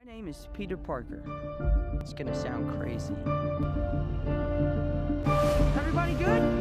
My name is Peter Parker. It's gonna sound crazy. Everybody good?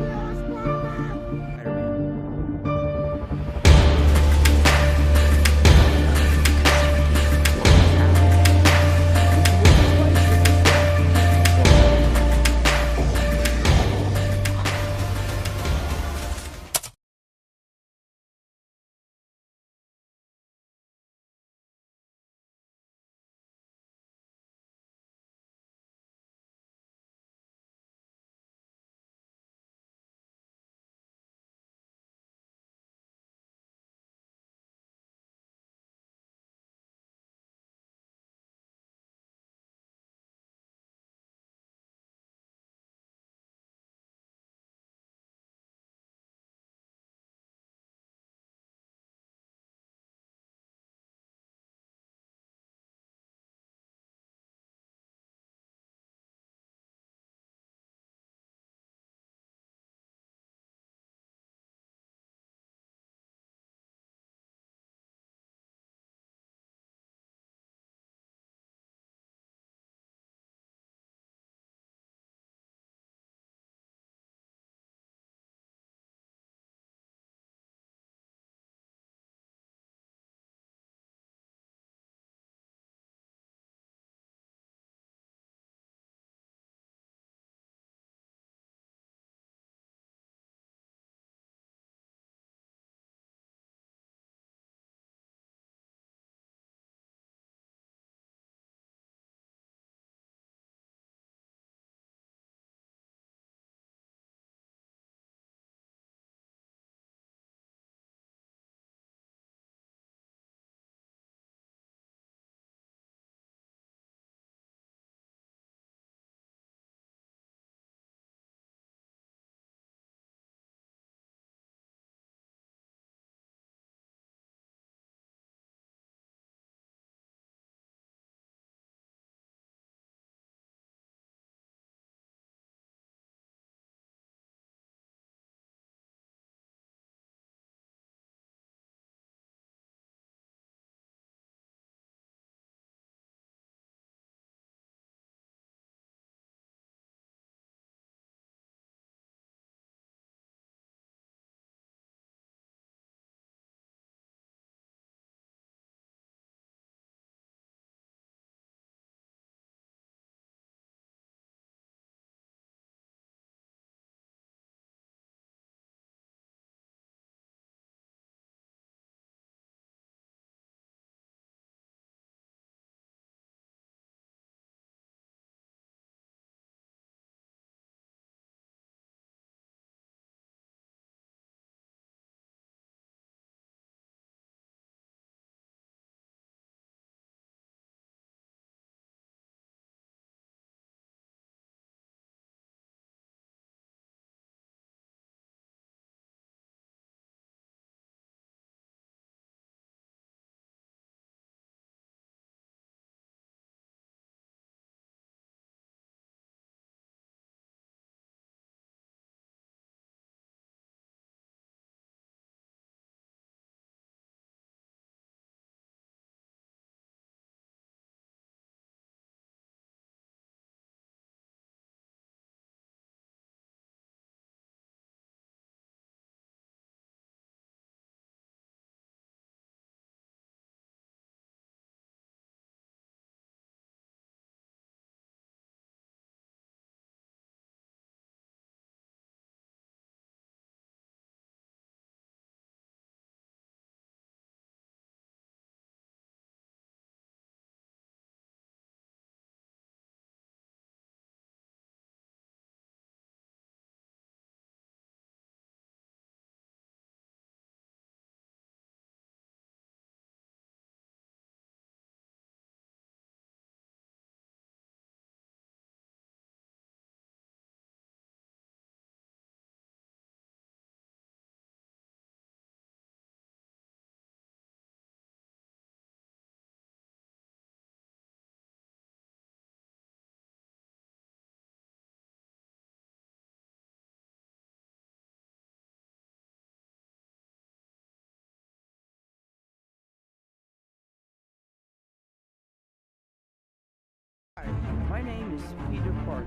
My name is Peter Parker.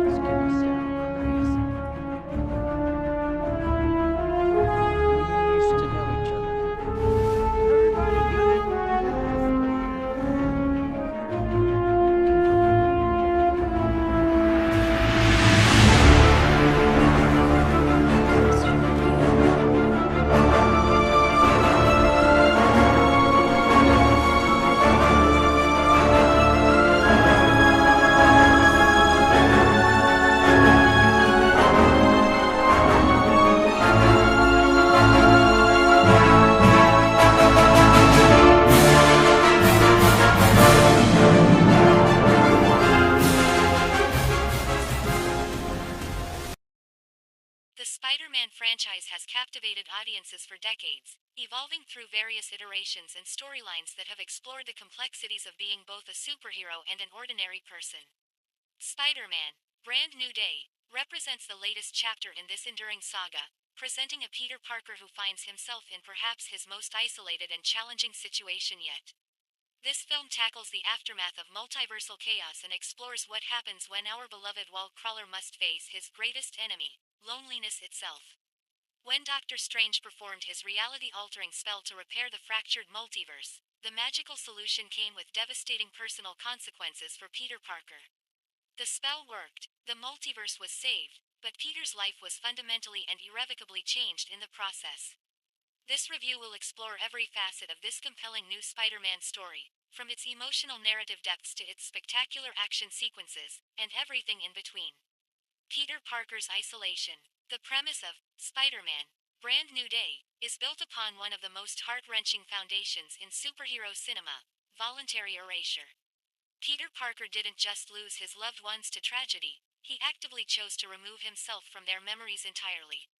It's gonna sound crazy. We used to know each other. Everybody good? The Spider-Man franchise has captivated audiences for decades, evolving through various iterations and storylines that have explored the complexities of being both a superhero and an ordinary person. Spider-Man, Brand New Day, represents the latest chapter in this enduring saga, presenting a Peter Parker who finds himself in perhaps his most isolated and challenging situation yet. This film tackles the aftermath of multiversal chaos and explores what happens when our beloved wall crawler must face his greatest enemy, loneliness itself. When Doctor Strange performed his reality-altering spell to repair the fractured multiverse, the magical solution came with devastating personal consequences for Peter Parker. The spell worked, the multiverse was saved, but Peter's life was fundamentally and irrevocably changed in the process. This review will explore every facet of this compelling new Spider-Man story, from its emotional narrative depths to its spectacular action sequences, and everything in between. Peter Parker's isolation. The premise of Spider-Man, Brand New Day, is built upon one of the most heart-wrenching foundations in superhero cinema, voluntary erasure. Peter Parker didn't just lose his loved ones to tragedy, he actively chose to remove himself from their memories entirely.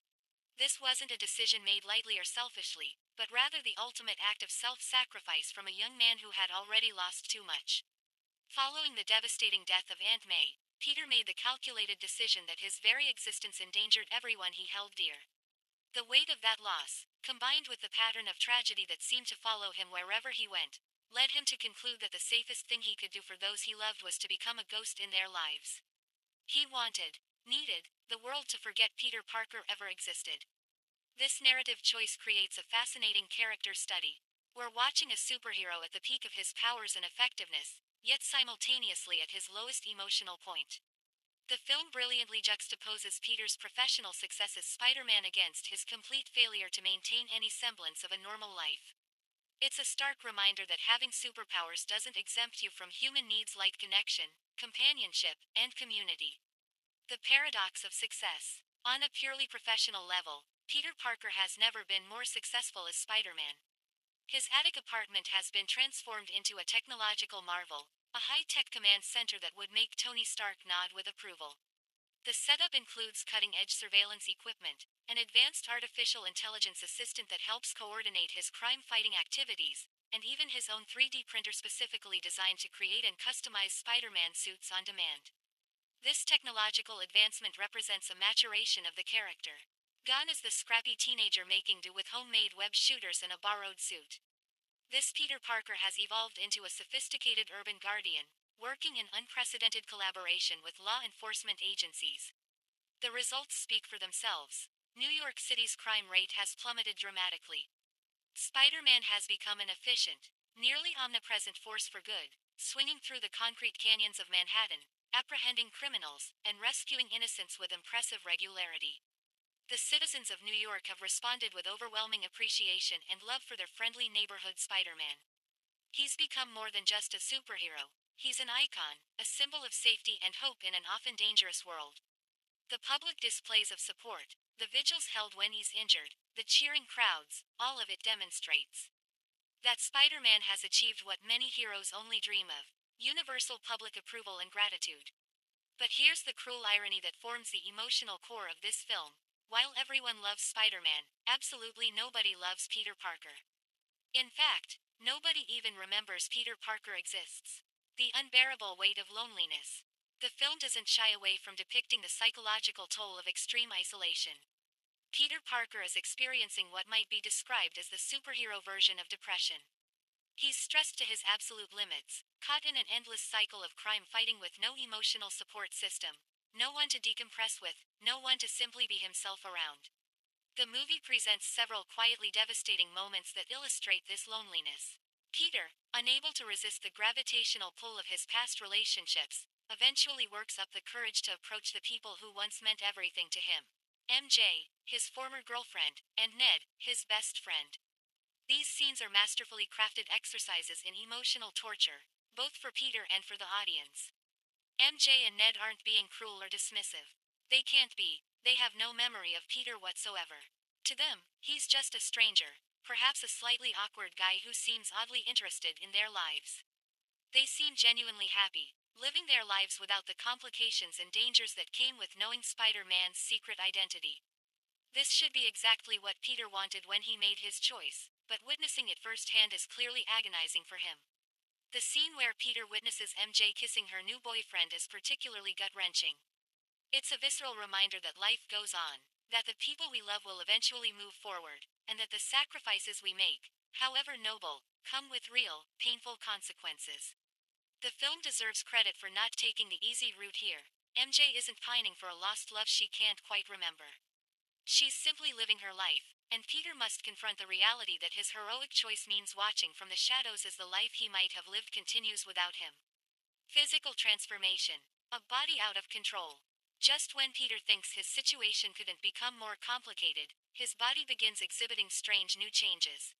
This wasn't a decision made lightly or selfishly, but rather the ultimate act of self-sacrifice from a young man who had already lost too much. Following the devastating death of Aunt May, Peter made the calculated decision that his very existence endangered everyone he held dear. The weight of that loss, combined with the pattern of tragedy that seemed to follow him wherever he went, led him to conclude that the safest thing he could do for those he loved was to become a ghost in their lives. He needed, the world to forget Peter Parker ever existed. This narrative choice creates a fascinating character study. We're watching a superhero at the peak of his powers and effectiveness, yet simultaneously at his lowest emotional point. The film brilliantly juxtaposes Peter's professional success as Spider-Man against his complete failure to maintain any semblance of a normal life. It's a stark reminder that having superpowers doesn't exempt you from human needs like connection, companionship, and community. The paradox of success. On a purely professional level, Peter Parker has never been more successful as Spider-Man. His attic apartment has been transformed into a technological marvel, a high-tech command center that would make Tony Stark nod with approval. The setup includes cutting-edge surveillance equipment, an advanced artificial intelligence assistant that helps coordinate his crime-fighting activities, and even his own 3D printer specifically designed to create and customize Spider-Man suits on demand. This technological advancement represents a maturation of the character. Gone is the scrappy teenager making do with homemade web shooters and a borrowed suit. This Peter Parker has evolved into a sophisticated urban guardian, working in unprecedented collaboration with law enforcement agencies. The results speak for themselves. New York City's crime rate has plummeted dramatically. Spider-Man has become an efficient, nearly omnipresent force for good, swinging through the concrete canyons of Manhattan, apprehending criminals, and rescuing innocents with impressive regularity. The citizens of New York have responded with overwhelming appreciation and love for their friendly neighborhood Spider-Man. He's become more than just a superhero. He's an icon, a symbol of safety and hope in an often dangerous world. The public displays of support, the vigils held when he's injured, the cheering crowds, all of it demonstrates that Spider-Man has achieved what many heroes only dream of: universal public approval and gratitude. But here's the cruel irony that forms the emotional core of this film. While everyone loves Spider-Man, absolutely nobody loves Peter Parker. In fact, nobody even remembers Peter Parker exists. The unbearable weight of loneliness. The film doesn't shy away from depicting the psychological toll of extreme isolation. Peter Parker is experiencing what might be described as the superhero version of depression. He's stressed to his absolute limits, caught in an endless cycle of crime fighting with no emotional support system, no one to decompress with, no one to simply be himself around. The movie presents several quietly devastating moments that illustrate this loneliness. Peter, unable to resist the gravitational pull of his past relationships, eventually works up the courage to approach the people who once meant everything to him. MJ, his former girlfriend, and Ned, his best friend. These scenes are masterfully crafted exercises in emotional torture, both for Peter and for the audience. MJ and Ned aren't being cruel or dismissive. They can't be, they have no memory of Peter whatsoever. To them, he's just a stranger, perhaps a slightly awkward guy who seems oddly interested in their lives. They seem genuinely happy, living their lives without the complications and dangers that came with knowing Spider-Man's secret identity. This should be exactly what Peter wanted when he made his choice, but witnessing it firsthand is clearly agonizing for him. The scene where Peter witnesses MJ kissing her new boyfriend is particularly gut-wrenching. It's a visceral reminder that life goes on, that the people we love will eventually move forward, and that the sacrifices we make, however noble, come with real, painful consequences. The film deserves credit for not taking the easy route here. MJ isn't pining for a lost love she can't quite remember. She's simply living her life, and Peter must confront the reality that his heroic choice means watching from the shadows as the life he might have lived continues without him. Physical transformation. A body out of control. Just when Peter thinks his situation couldn't become more complicated, his body begins exhibiting strange new changes.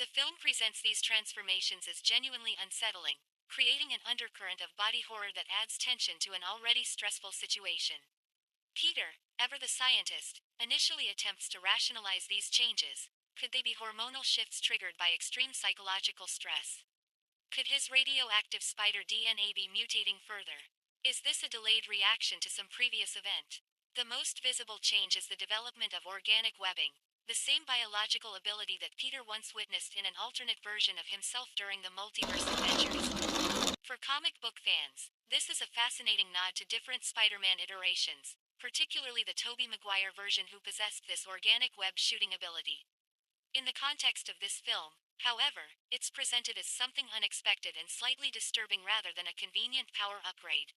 The film presents these transformations as genuinely unsettling, creating an undercurrent of body horror that adds tension to an already stressful situation. Peter, ever the scientist, initially attempts to rationalize these changes. Could they be hormonal shifts triggered by extreme psychological stress? Could his radioactive spider DNA be mutating further? Is this a delayed reaction to some previous event? The most visible change is the development of organic webbing, the same biological ability that Peter once witnessed in an alternate version of himself during the multiverse adventures. For comic book fans, this is a fascinating nod to different Spider-Man iterations, particularly the Tobey Maguire version who possessed this organic web shooting ability. In the context of this film, however, it's presented as something unexpected and slightly disturbing rather than a convenient power upgrade.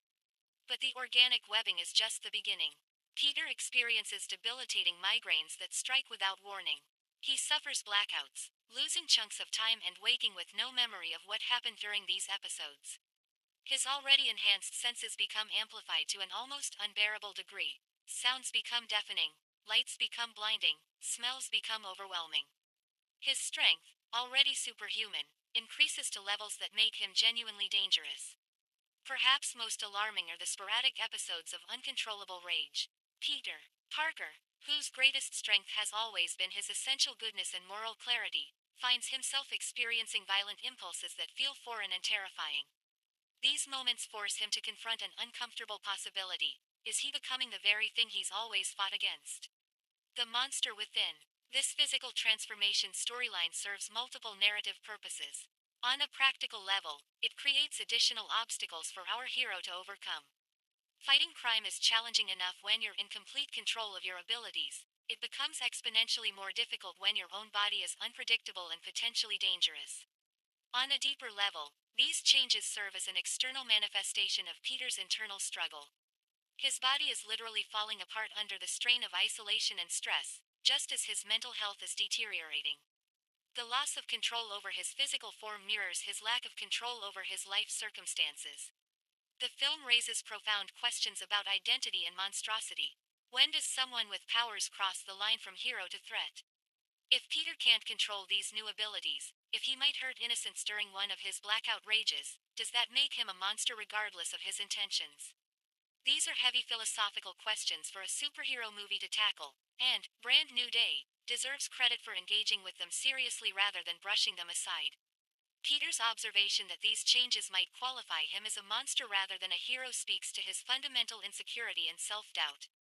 But the organic webbing is just the beginning. Peter experiences debilitating migraines that strike without warning. He suffers blackouts, losing chunks of time and waking with no memory of what happened during these episodes. His already enhanced senses become amplified to an almost unbearable degree. Sounds become deafening, lights become blinding, smells become overwhelming. His strength, already superhuman, increases to levels that make him genuinely dangerous. Perhaps most alarming are the sporadic episodes of uncontrollable rage. Peter Parker, whose greatest strength has always been his essential goodness and moral clarity, finds himself experiencing violent impulses that feel foreign and terrifying. These moments force him to confront an uncomfortable possibility. Is he becoming the very thing he's always fought against? The monster within. This physical transformation storyline serves multiple narrative purposes. On a practical level, it creates additional obstacles for our hero to overcome. Fighting crime is challenging enough when you're in complete control of your abilities. It becomes exponentially more difficult when your own body is unpredictable and potentially dangerous. On a deeper level, these changes serve as an external manifestation of Peter's internal struggle. His body is literally falling apart under the strain of isolation and stress, just as his mental health is deteriorating. The loss of control over his physical form mirrors his lack of control over his life circumstances. The film raises profound questions about identity and monstrosity. When does someone with powers cross the line from hero to threat? If Peter can't control these new abilities, if he might hurt innocents during one of his blackout rages, does that make him a monster regardless of his intentions? These are heavy philosophical questions for a superhero movie to tackle, and Brand New Day deserves credit for engaging with them seriously rather than brushing them aside. Peter's observation that these changes might qualify him as a monster rather than a hero speaks to his fundamental insecurity and self-doubt.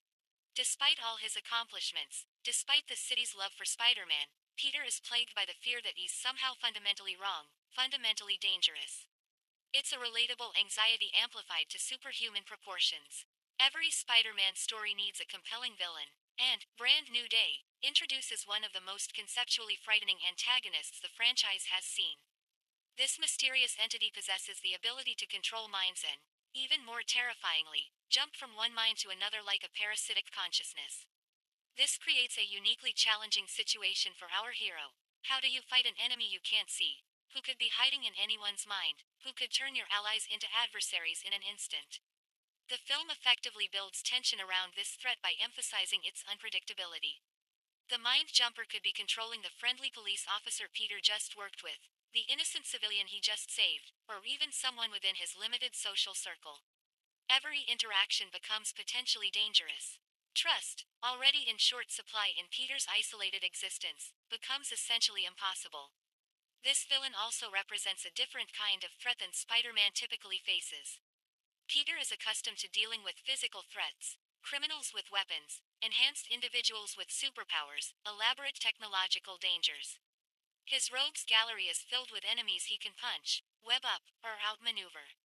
Despite all his accomplishments, despite the city's love for Spider-Man, Peter is plagued by the fear that he's somehow fundamentally wrong, fundamentally dangerous. It's a relatable anxiety amplified to superhuman proportions. Every Spider-Man story needs a compelling villain, and Brand New Day introduces one of the most conceptually frightening antagonists the franchise has seen. This mysterious entity possesses the ability to control minds and, even more terrifyingly, jump from one mind to another like a parasitic consciousness. This creates a uniquely challenging situation for our hero. How do you fight an enemy you can't see? Who could be hiding in anyone's mind? Who could turn your allies into adversaries in an instant? The film effectively builds tension around this threat by emphasizing its unpredictability. The mind jumper could be controlling the friendly police officer Peter just worked with, the innocent civilian he just saved, or even someone within his limited social circle. Every interaction becomes potentially dangerous. Trust, already in short supply in Peter's isolated existence, becomes essentially impossible. This villain also represents a different kind of threat than Spider-Man typically faces. Peter is accustomed to dealing with physical threats, criminals with weapons, enhanced individuals with superpowers, elaborate technological dangers. His rogues gallery is filled with enemies he can punch, web up, or outmaneuver.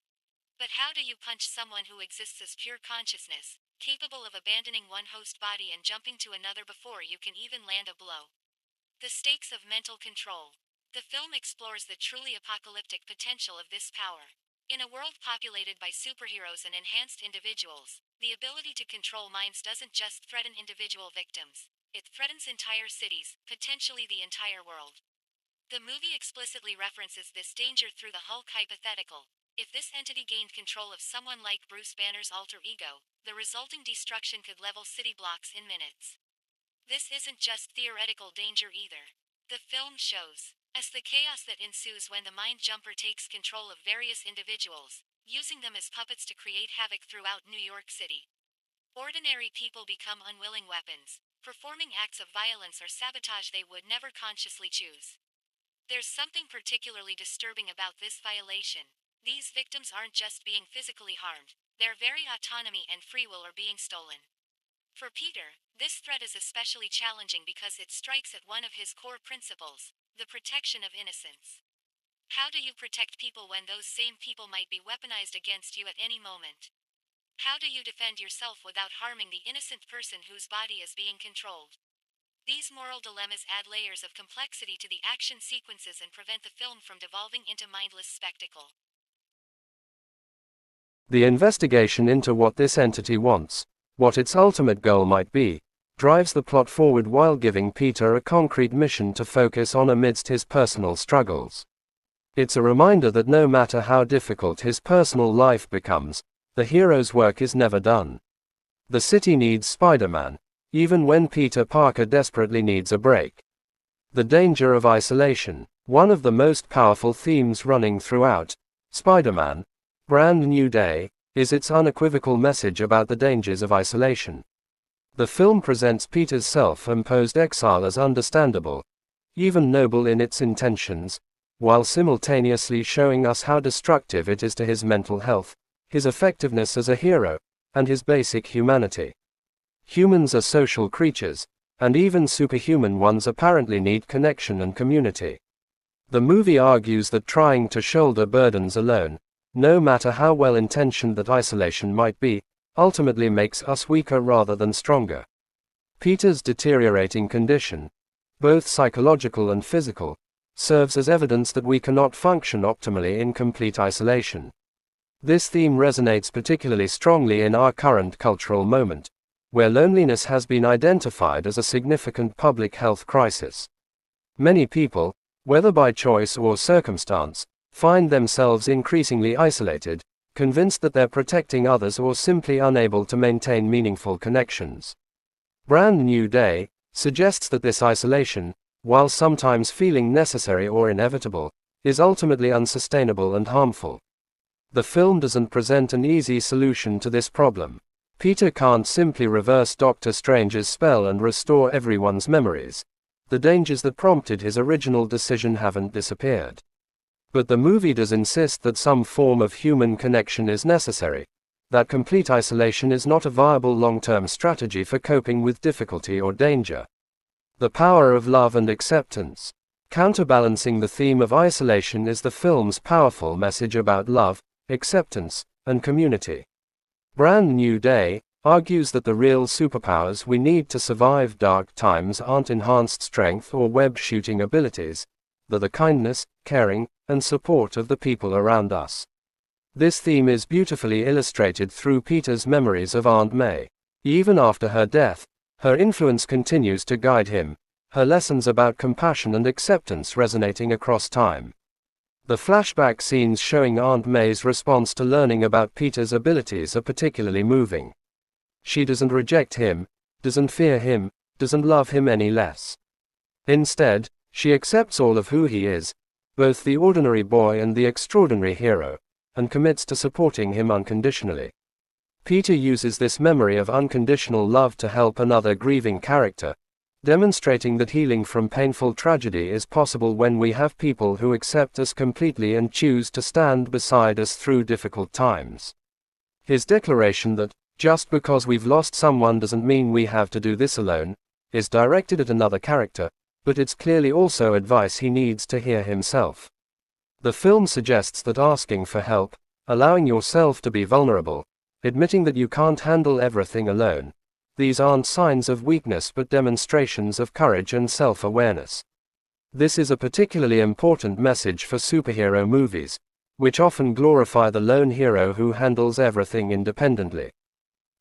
But how do you punch someone who exists as pure consciousness, capable of abandoning one host body and jumping to another before you can even land a blow? The stakes of mental control. The film explores the truly apocalyptic potential of this power. In a world populated by superheroes and enhanced individuals, the ability to control minds doesn't just threaten individual victims, it threatens entire cities, potentially the entire world. The movie explicitly references this danger through the Hulk hypothetical. If this entity gained control of someone like Bruce Banner's alter ego, the resulting destruction could level city blocks in minutes. This isn't just theoretical danger either. The film shows as the chaos that ensues when the mind jumper takes control of various individuals, using them as puppets to create havoc throughout New York City. Ordinary people become unwilling weapons, performing acts of violence or sabotage they would never consciously choose. There's something particularly disturbing about this violation. These victims aren't just being physically harmed, their very autonomy and free will are being stolen. For Peter, this threat is especially challenging because it strikes at one of his core principles, the protection of innocence. How do you protect people when those same people might be weaponized against you at any moment? How do you defend yourself without harming the innocent person whose body is being controlled? These moral dilemmas add layers of complexity to the action sequences and prevent the film from devolving into mindless spectacle. The investigation into what this entity wants, what its ultimate goal might be, drives the plot forward while giving Peter a concrete mission to focus on amidst his personal struggles. It's a reminder that no matter how difficult his personal life becomes, the hero's work is never done. The city needs Spider-Man, even when Peter Parker desperately needs a break. The danger of isolation, one of the most powerful themes running throughout Spider-Man: Brand New Day, is its unequivocal message about the dangers of isolation. The film presents Peter's self-imposed exile as understandable, even noble in its intentions, while simultaneously showing us how destructive it is to his mental health, his effectiveness as a hero, and his basic humanity. Humans are social creatures, and even superhuman ones apparently need connection and community. The movie argues that trying to shoulder burdens alone, no matter how well-intentioned that isolation might be, ultimately makes us weaker rather than stronger. Peter's deteriorating condition, both psychological and physical, serves as evidence that we cannot function optimally in complete isolation. This theme resonates particularly strongly in our current cultural moment, where loneliness has been identified as a significant public health crisis. Many people, whether by choice or circumstance, find themselves increasingly isolated, convinced that they're protecting others or simply unable to maintain meaningful connections. Brand New Day suggests that this isolation, while sometimes feeling necessary or inevitable, is ultimately unsustainable and harmful. The film doesn't present an easy solution to this problem. Peter can't simply reverse Doctor Strange's spell and restore everyone's memories. The dangers that prompted his original decision haven't disappeared. But the movie does insist that some form of human connection is necessary, that complete isolation is not a viable long-term strategy for coping with difficulty or danger. The power of love and acceptance. Counterbalancing the theme of isolation is the film's powerful message about love, acceptance, and community. Brand New Day argues that the real superpowers we need to survive dark times aren't enhanced strength or web-shooting abilities, but the kindness, caring, and support of the people around us. This theme is beautifully illustrated through Peter's memories of Aunt May. Even after her death, her influence continues to guide him, her lessons about compassion and acceptance resonating across time. The flashback scenes showing Aunt May's response to learning about Peter's abilities are particularly moving. She doesn't reject him, doesn't fear him, doesn't love him any less. Instead, she accepts all of who he is, both the ordinary boy and the extraordinary hero, and commits to supporting him unconditionally. Peter uses this memory of unconditional love to help another grieving character, demonstrating that healing from painful tragedy is possible when we have people who accept us completely and choose to stand beside us through difficult times. His declaration that, just because we've lost someone doesn't mean we have to do this alone, is directed at another character, but it's clearly also advice he needs to hear himself. The film suggests that asking for help, allowing yourself to be vulnerable, admitting that you can't handle everything alone, these aren't signs of weakness but demonstrations of courage and self-awareness. This is a particularly important message for superhero movies, which often glorify the lone hero who handles everything independently.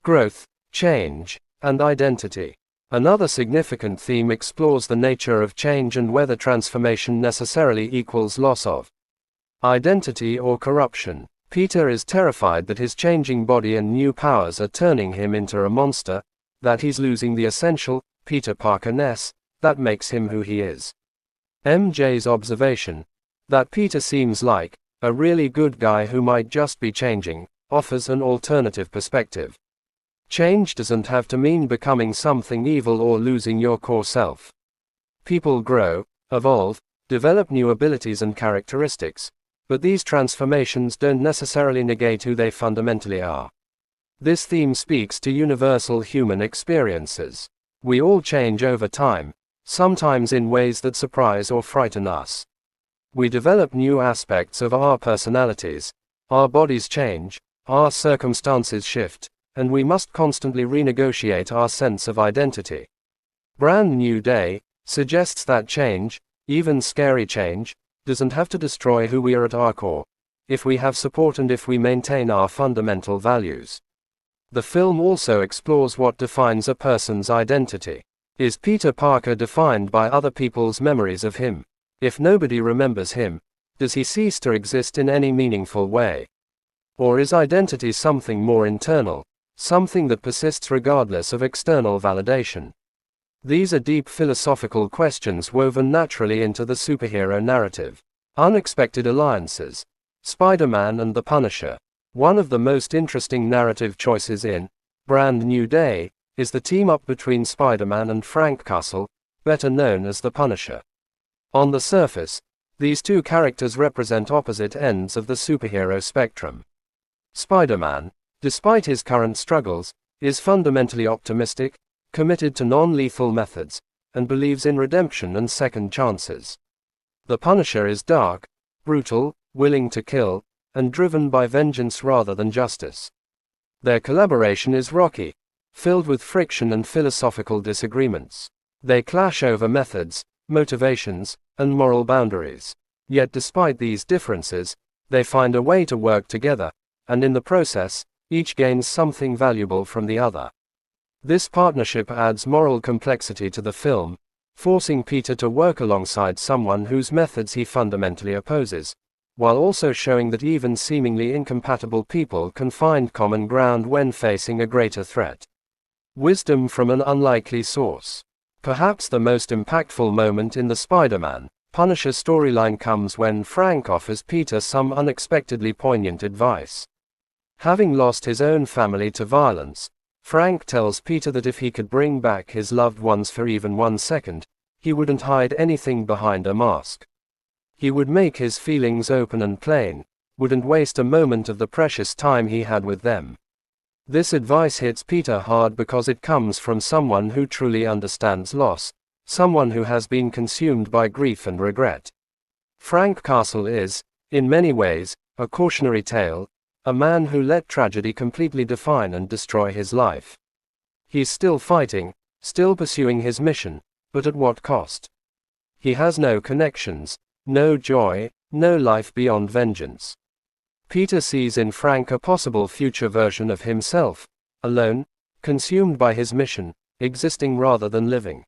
Growth, change, and identity. Another significant theme explores the nature of change and whether transformation necessarily equals loss of identity or corruption. Peter is terrified that his changing body and new powers are turning him into a monster, that he's losing the essential, Peter Parker-ness, that makes him who he is. MJ's observation, that Peter seems like a really good guy who might just be changing, offers an alternative perspective. Change doesn't have to mean becoming something evil or losing your core self. People grow, evolve, develop new abilities and characteristics, but these transformations don't necessarily negate who they fundamentally are. This theme speaks to universal human experiences. We all change over time, sometimes in ways that surprise or frighten us. We develop new aspects of our personalities, our bodies change, our circumstances shift, and we must constantly renegotiate our sense of identity. Brand New Day suggests that change, even scary change, doesn't have to destroy who we are at our core, if we have support and if we maintain our fundamental values. The film also explores what defines a person's identity. Is Peter Parker defined by other people's memories of him? If nobody remembers him, does he cease to exist in any meaningful way? Or is identity something more internal, something that persists regardless of external validation? These are deep philosophical questions woven naturally into the superhero narrative. Unexpected alliances. Spider-Man and the Punisher. One of the most interesting narrative choices in Brand New Day is the team-up between Spider-Man and Frank Castle, better known as the Punisher. On the surface, these two characters represent opposite ends of the superhero spectrum. Spider-Man, despite his current struggles, is fundamentally optimistic, committed to non-lethal methods, and believes in redemption and second chances. The Punisher is dark, brutal, willing to kill, and driven by vengeance rather than justice. Their collaboration is rocky, filled with friction and philosophical disagreements. They clash over methods, motivations, and moral boundaries. Yet despite these differences, they find a way to work together, and in the process, each gains something valuable from the other. This partnership adds moral complexity to the film, forcing Peter to work alongside someone whose methods he fundamentally opposes, while also showing that even seemingly incompatible people can find common ground when facing a greater threat. Wisdom from an unlikely source. Perhaps the most impactful moment in the Spider-Man Punisher storyline comes when Frank offers Peter some unexpectedly poignant advice. Having lost his own family to violence, Frank tells Peter that if he could bring back his loved ones for even 1 second, he wouldn't hide anything behind a mask. He would make his feelings open and plain, wouldn't waste a moment of the precious time he had with them. This advice hits Peter hard because it comes from someone who truly understands loss, someone who has been consumed by grief and regret. Frank Castle is, in many ways, a cautionary tale, a man who let tragedy completely define and destroy his life. He's still fighting, still pursuing his mission, but at what cost? He has no connections, no joy, no life beyond vengeance. Peter sees in Frank a possible future version of himself, alone, consumed by his mission, existing rather than living.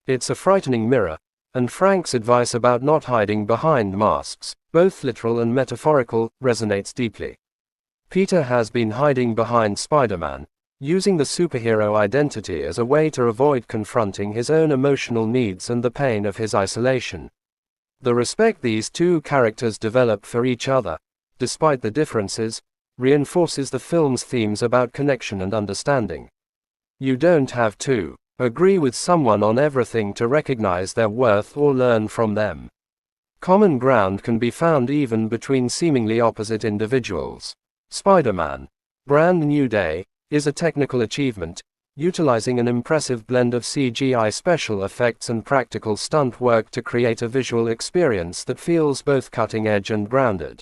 It's a frightening mirror, and Frank's advice about not hiding behind masks, both literal and metaphorical, resonates deeply. Peter has been hiding behind Spider-Man, using the superhero identity as a way to avoid confronting his own emotional needs and the pain of his isolation. The respect these two characters develop for each other, despite the differences, reinforces the film's themes about connection and understanding. You don't have to agree with someone on everything to recognize their worth or learn from them. Common ground can be found even between seemingly opposite individuals. Spider-Man: Brand New Day is a technical achievement, utilizing an impressive blend of CGI special effects and practical stunt work to create a visual experience that feels both cutting-edge and grounded.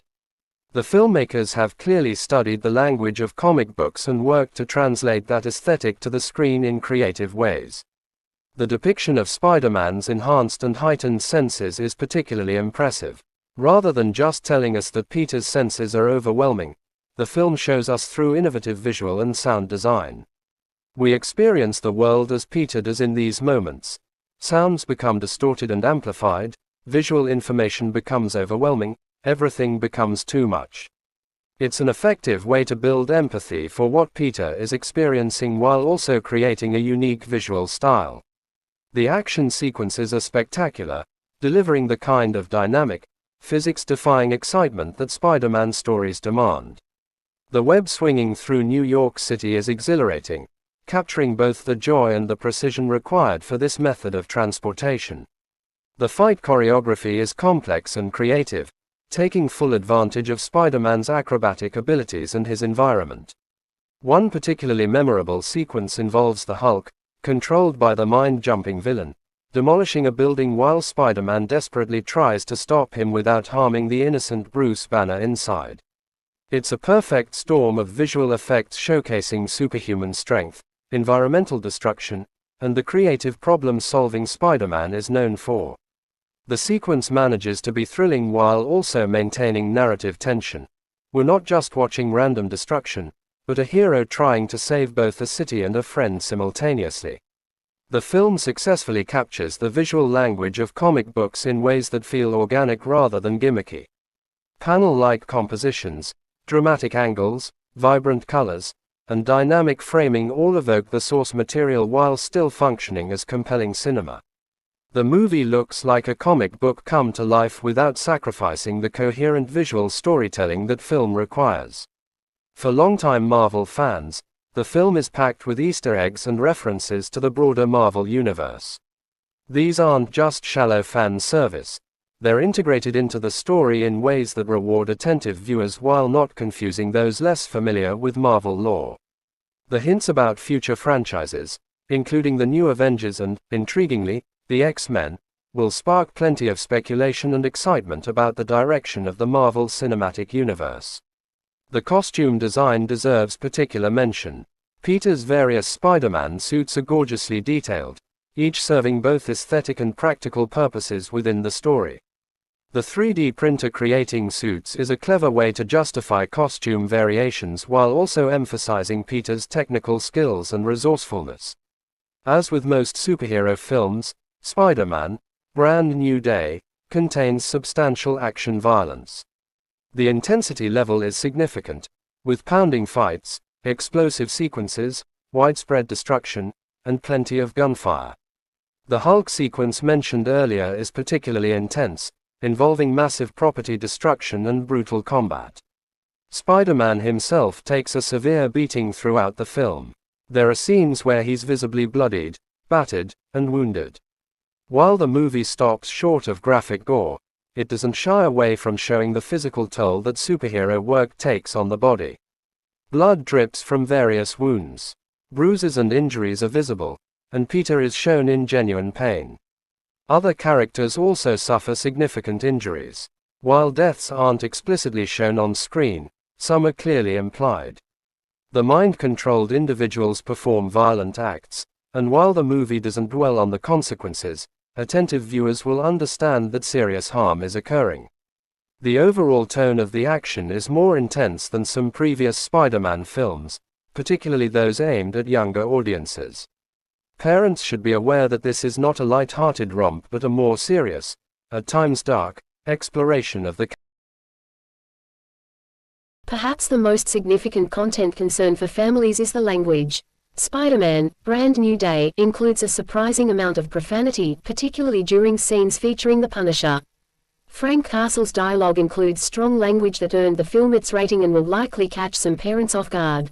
The filmmakers have clearly studied the language of comic books and worked to translate that aesthetic to the screen in creative ways. The depiction of Spider-Man's enhanced and heightened senses is particularly impressive. Rather than just telling us that Peter's senses are overwhelming, the film shows us through innovative visual and sound design. We experience the world as Peter does in these moments. Sounds become distorted and amplified, visual information becomes overwhelming, everything becomes too much. It's an effective way to build empathy for what Peter is experiencing while also creating a unique visual style. The action sequences are spectacular, delivering the kind of dynamic, physics-defying excitement that Spider-Man stories demand. The web swinging through New York City is exhilarating, capturing both the joy and the precision required for this method of transportation. The fight choreography is complex and creative, taking full advantage of Spider-Man's acrobatic abilities and his environment. One particularly memorable sequence involves the Hulk, controlled by the mind-jumping villain, demolishing a building while Spider-Man desperately tries to stop him without harming the innocent Bruce Banner inside. It's a perfect storm of visual effects showcasing superhuman strength, environmental destruction, and the creative problem-solving Spider-Man is known for. The sequence manages to be thrilling while also maintaining narrative tension. We're not just watching random destruction, but a hero trying to save both a city and a friend simultaneously. The film successfully captures the visual language of comic books in ways that feel organic rather than gimmicky. Panel-like compositions, dramatic angles, vibrant colors, and dynamic framing all evoke the source material while still functioning as compelling cinema. The movie looks like a comic book come to life without sacrificing the coherent visual storytelling that film requires. For longtime Marvel fans, the film is packed with Easter eggs and references to the broader Marvel universe. These aren't just shallow fan service. They're integrated into the story in ways that reward attentive viewers while not confusing those less familiar with Marvel lore. The hints about future franchises, including the new Avengers and, intriguingly, the X-Men, will spark plenty of speculation and excitement about the direction of the Marvel Cinematic Universe. The costume design deserves particular mention. Peter's various Spider-Man suits are gorgeously detailed, each serving both aesthetic and practical purposes within the story. The 3D printer creating suits is a clever way to justify costume variations while also emphasizing Peter's technical skills and resourcefulness. As with most superhero films, Spider-Man: Brand New Day contains substantial action violence. The intensity level is significant, with pounding fights, explosive sequences, widespread destruction, and plenty of gunfire. The Hulk sequence mentioned earlier is particularly intense, involving massive property destruction and brutal combat. Spider-Man himself takes a severe beating throughout the film. There are scenes where he's visibly bloodied, battered, and wounded. While the movie stops short of graphic gore, it doesn't shy away from showing the physical toll that superhero work takes on the body. Blood drips from various wounds. Bruises and injuries are visible, and Peter is shown in genuine pain. Other characters also suffer significant injuries. While deaths aren't explicitly shown on screen, some are clearly implied. The mind-controlled individuals perform violent acts, and while the movie doesn't dwell on the consequences, attentive viewers will understand that serious harm is occurring. The overall tone of the action is more intense than some previous Spider-Man films, particularly those aimed at younger audiences. Parents should be aware that this is not a light-hearted romp but a more serious, at times dark, exploration of the Perhaps the most significant content concern for families is the language. Spider-Man, Brand New Day, includes a surprising amount of profanity, particularly during scenes featuring the Punisher. Frank Castle's dialogue includes strong language that earned the film its rating and will likely catch some parents off guard.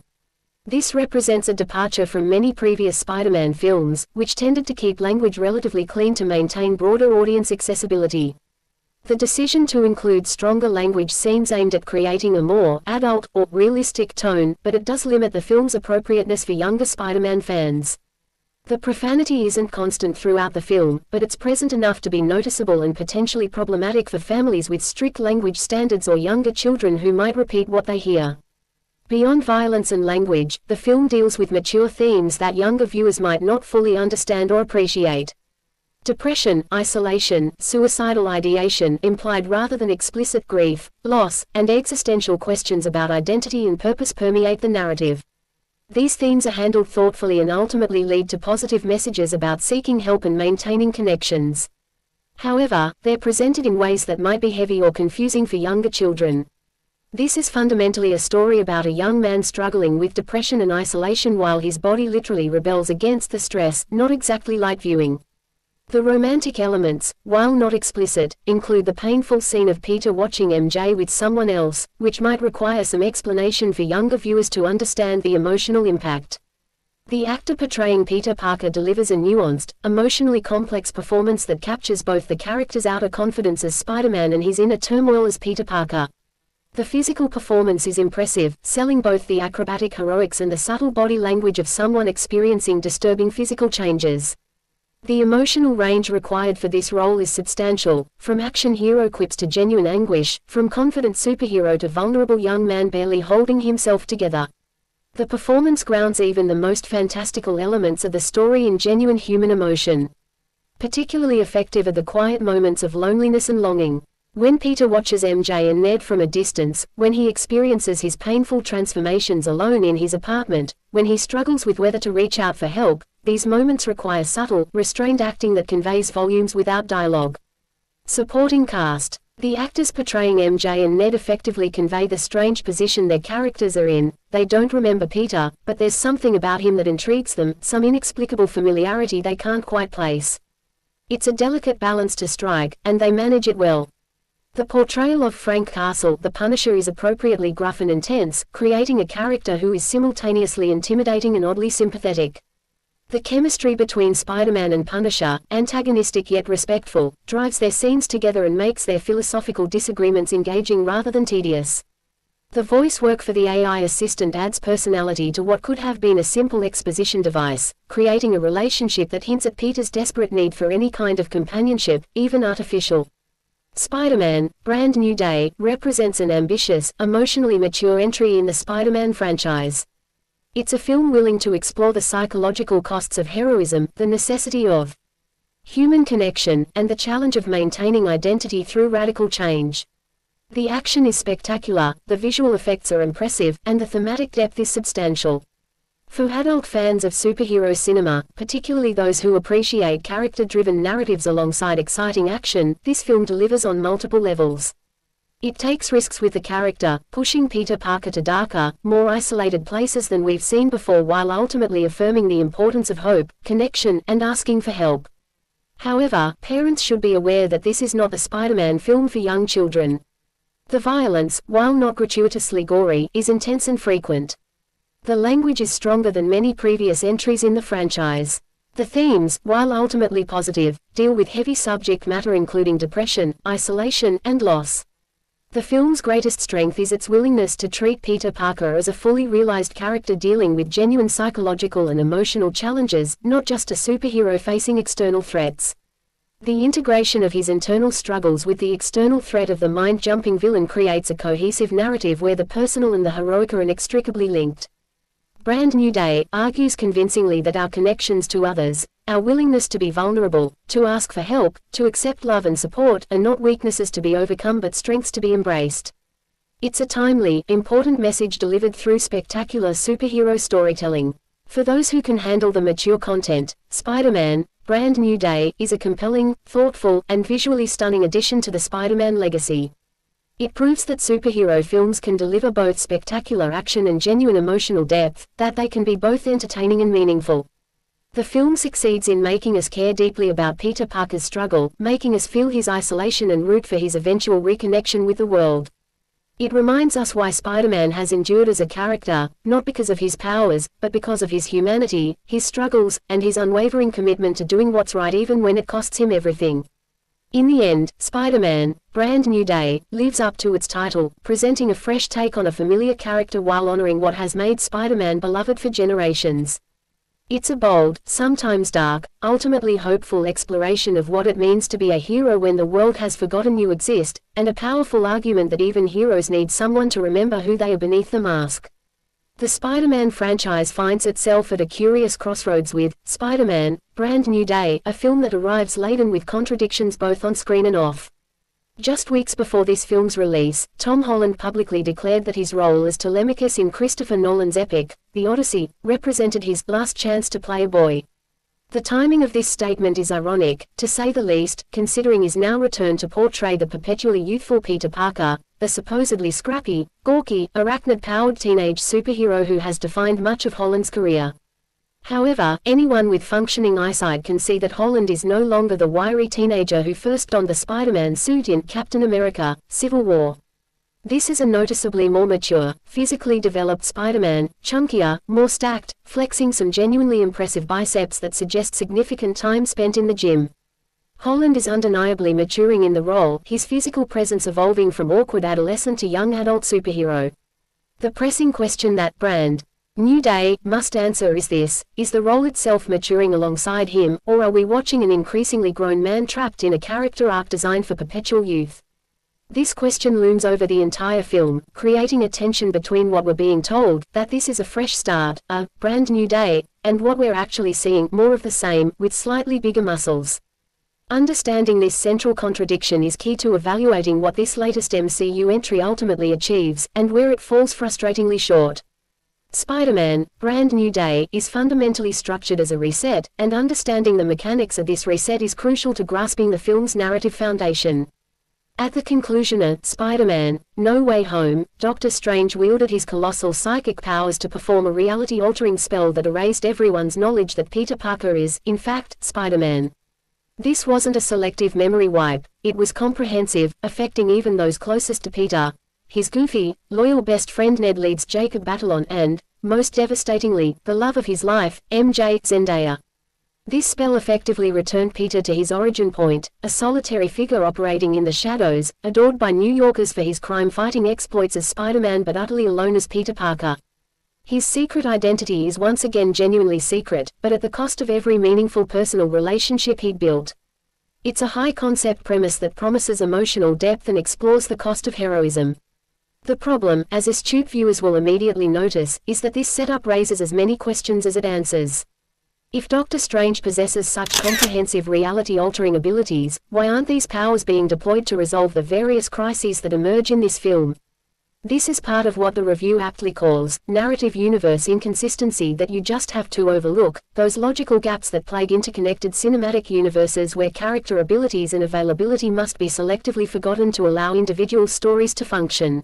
This represents a departure from many previous Spider-Man films, which tended to keep language relatively clean to maintain broader audience accessibility. The decision to include stronger language seems aimed at creating a more adult or realistic tone, but it does limit the film's appropriateness for younger Spider-Man fans. The profanity isn't constant throughout the film, but it's present enough to be noticeable and potentially problematic for families with strict language standards or younger children who might repeat what they hear. Beyond violence and language, the film deals with mature themes that younger viewers might not fully understand or appreciate. Depression, isolation, suicidal ideation, implied rather than explicit grief, loss, and existential questions about identity and purpose permeate the narrative. These themes are handled thoughtfully and ultimately lead to positive messages about seeking help and maintaining connections. However, they're presented in ways that might be heavy or confusing for younger children. This is fundamentally a story about a young man struggling with depression and isolation while his body literally rebels against the stress, not exactly light viewing. The romantic elements, while not explicit, include the painful scene of Peter watching MJ with someone else, which might require some explanation for younger viewers to understand the emotional impact. The actor portraying Peter Parker delivers a nuanced, emotionally complex performance that captures both the character's outer confidence as Spider-Man and his inner turmoil as Peter Parker. The physical performance is impressive, selling both the acrobatic heroics and the subtle body language of someone experiencing disturbing physical changes. The emotional range required for this role is substantial, from action hero quips to genuine anguish, from confident superhero to vulnerable young man barely holding himself together. The performance grounds even the most fantastical elements of the story in genuine human emotion. Particularly effective are the quiet moments of loneliness and longing. When Peter watches MJ and Ned from a distance, when he experiences his painful transformations alone in his apartment, when he struggles with whether to reach out for help, these moments require subtle, restrained acting that conveys volumes without dialogue. Supporting cast. The actors portraying MJ and Ned effectively convey the strange position their characters are in. They don't remember Peter, but there's something about him that intrigues them, some inexplicable familiarity they can't quite place. It's a delicate balance to strike, and they manage it well. The portrayal of Frank Castle, the Punisher, is appropriately gruff and intense, creating a character who is simultaneously intimidating and oddly sympathetic. The chemistry between Spider-Man and Punisher, antagonistic yet respectful, drives their scenes together and makes their philosophical disagreements engaging rather than tedious. The voice work for the AI assistant adds personality to what could have been a simple exposition device, creating a relationship that hints at Peter's desperate need for any kind of companionship, even artificial. Spider-Man, Brand New Day, represents an ambitious, emotionally mature entry in the Spider-Man franchise. It's a film willing to explore the psychological costs of heroism, the necessity of human connection, and the challenge of maintaining identity through radical change. The action is spectacular, the visual effects are impressive, and the thematic depth is substantial. For adult fans of superhero cinema, particularly those who appreciate character-driven narratives alongside exciting action, this film delivers on multiple levels. It takes risks with the character, pushing Peter Parker to darker, more isolated places than we've seen before while ultimately affirming the importance of hope, connection, and asking for help. However, parents should be aware that this is not a Spider-Man film for young children. The violence, while not gratuitously gory, is intense and frequent. The language is stronger than many previous entries in the franchise. The themes, while ultimately positive, deal with heavy subject matter including depression, isolation, and loss. The film's greatest strength is its willingness to treat Peter Parker as a fully realized character dealing with genuine psychological and emotional challenges, not just a superhero facing external threats. The integration of his internal struggles with the external threat of the mind-jumping villain creates a cohesive narrative where the personal and the heroic are inextricably linked. Brand New Day argues convincingly that our connections to others, our willingness to be vulnerable, to ask for help, to accept love and support, are not weaknesses to be overcome but strengths to be embraced. It's a timely, important message delivered through spectacular superhero storytelling. For those who can handle the mature content, Spider-Man, Brand New Day is a compelling, thoughtful, and visually stunning addition to the Spider-Man legacy. It proves that superhero films can deliver both spectacular action and genuine emotional depth, that they can be both entertaining and meaningful. The film succeeds in making us care deeply about Peter Parker's struggle, making us feel his isolation and root for his eventual reconnection with the world. It reminds us why Spider-Man has endured as a character, not because of his powers, but because of his humanity, his struggles, and his unwavering commitment to doing what's right even when it costs him everything. In the end, Spider-Man, Brand New Day, lives up to its title, presenting a fresh take on a familiar character while honoring what has made Spider-Man beloved for generations. It's a bold, sometimes dark, ultimately hopeful exploration of what it means to be a hero when the world has forgotten you exist, and a powerful argument that even heroes need someone to remember who they are beneath the mask. The Spider-Man franchise finds itself at a curious crossroads with Spider-Man, Brand New Day, a film that arrives laden with contradictions both on screen and off. Just weeks before this film's release, Tom Holland publicly declared that his role as Telemachus in Christopher Nolan's epic, The Odyssey, represented his last chance to play a boy. The timing of this statement is ironic, to say the least, considering his now return to portray the perpetually youthful Peter Parker, the supposedly scrappy, gawky, arachnid-powered teenage superhero who has defined much of Holland's career. However, anyone with functioning eyesight can see that Holland is no longer the wiry teenager who first donned the Spider-Man suit in Captain America: Civil War. This is a noticeably more mature, physically developed Spider-Man, chunkier, more stacked, flexing some genuinely impressive biceps that suggest significant time spent in the gym. Holland is undeniably maturing in the role, his physical presence evolving from awkward adolescent to young adult superhero. The pressing question that Brand New Day must answer is this: is the role itself maturing alongside him, or are we watching an increasingly grown man trapped in a character arc designed for perpetual youth? This question looms over the entire film, creating a tension between what we're being told, that this is a fresh start, a brand new day, and what we're actually seeing, more of the same, with slightly bigger muscles. Understanding this central contradiction is key to evaluating what this latest MCU entry ultimately achieves, and where it falls frustratingly short. Spider-Man, Brand New Day, is fundamentally structured as a reset, and understanding the mechanics of this reset is crucial to grasping the film's narrative foundation. At the conclusion of Spider-Man, No Way Home, Doctor Strange wielded his colossal psychic powers to perform a reality-altering spell that erased everyone's knowledge that Peter Parker is, in fact, Spider-Man. This wasn't a selective memory wipe, it was comprehensive, affecting even those closest to Peter. His goofy, loyal best friend Ned Leeds Jacob Batalon and, most devastatingly, the love of his life, MJ Zendaya. This spell effectively returned Peter to his origin point, a solitary figure operating in the shadows, adored by New Yorkers for his crime-fighting exploits as Spider-Man but utterly alone as Peter Parker. His secret identity is once again genuinely secret, but at the cost of every meaningful personal relationship he'd built. It's a high-concept premise that promises emotional depth and explores the cost of heroism. The problem, as astute viewers will immediately notice, is that this setup raises as many questions as it answers. If Doctor Strange possesses such comprehensive reality-altering abilities, why aren't these powers being deployed to resolve the various crises that emerge in this film? This is part of what the review aptly calls narrative universe inconsistency that you just have to overlook, those logical gaps that plague interconnected cinematic universes where character abilities and availability must be selectively forgotten to allow individual stories to function.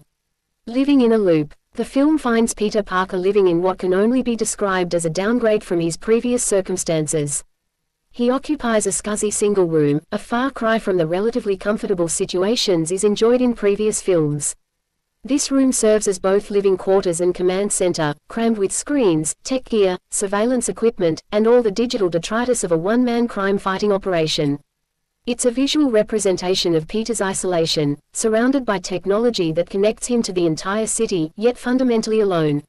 Living in a loop. The film finds Peter Parker living in what can only be described as a downgrade from his previous circumstances. He occupies a scuzzy single room, a far cry from the relatively comfortable situations he's enjoyed in previous films. This room serves as both living quarters and command center, crammed with screens, tech gear, surveillance equipment, and all the digital detritus of a one-man crime-fighting operation. It's a visual representation of Peter's isolation, surrounded by technology that connects him to the entire city, yet fundamentally alone.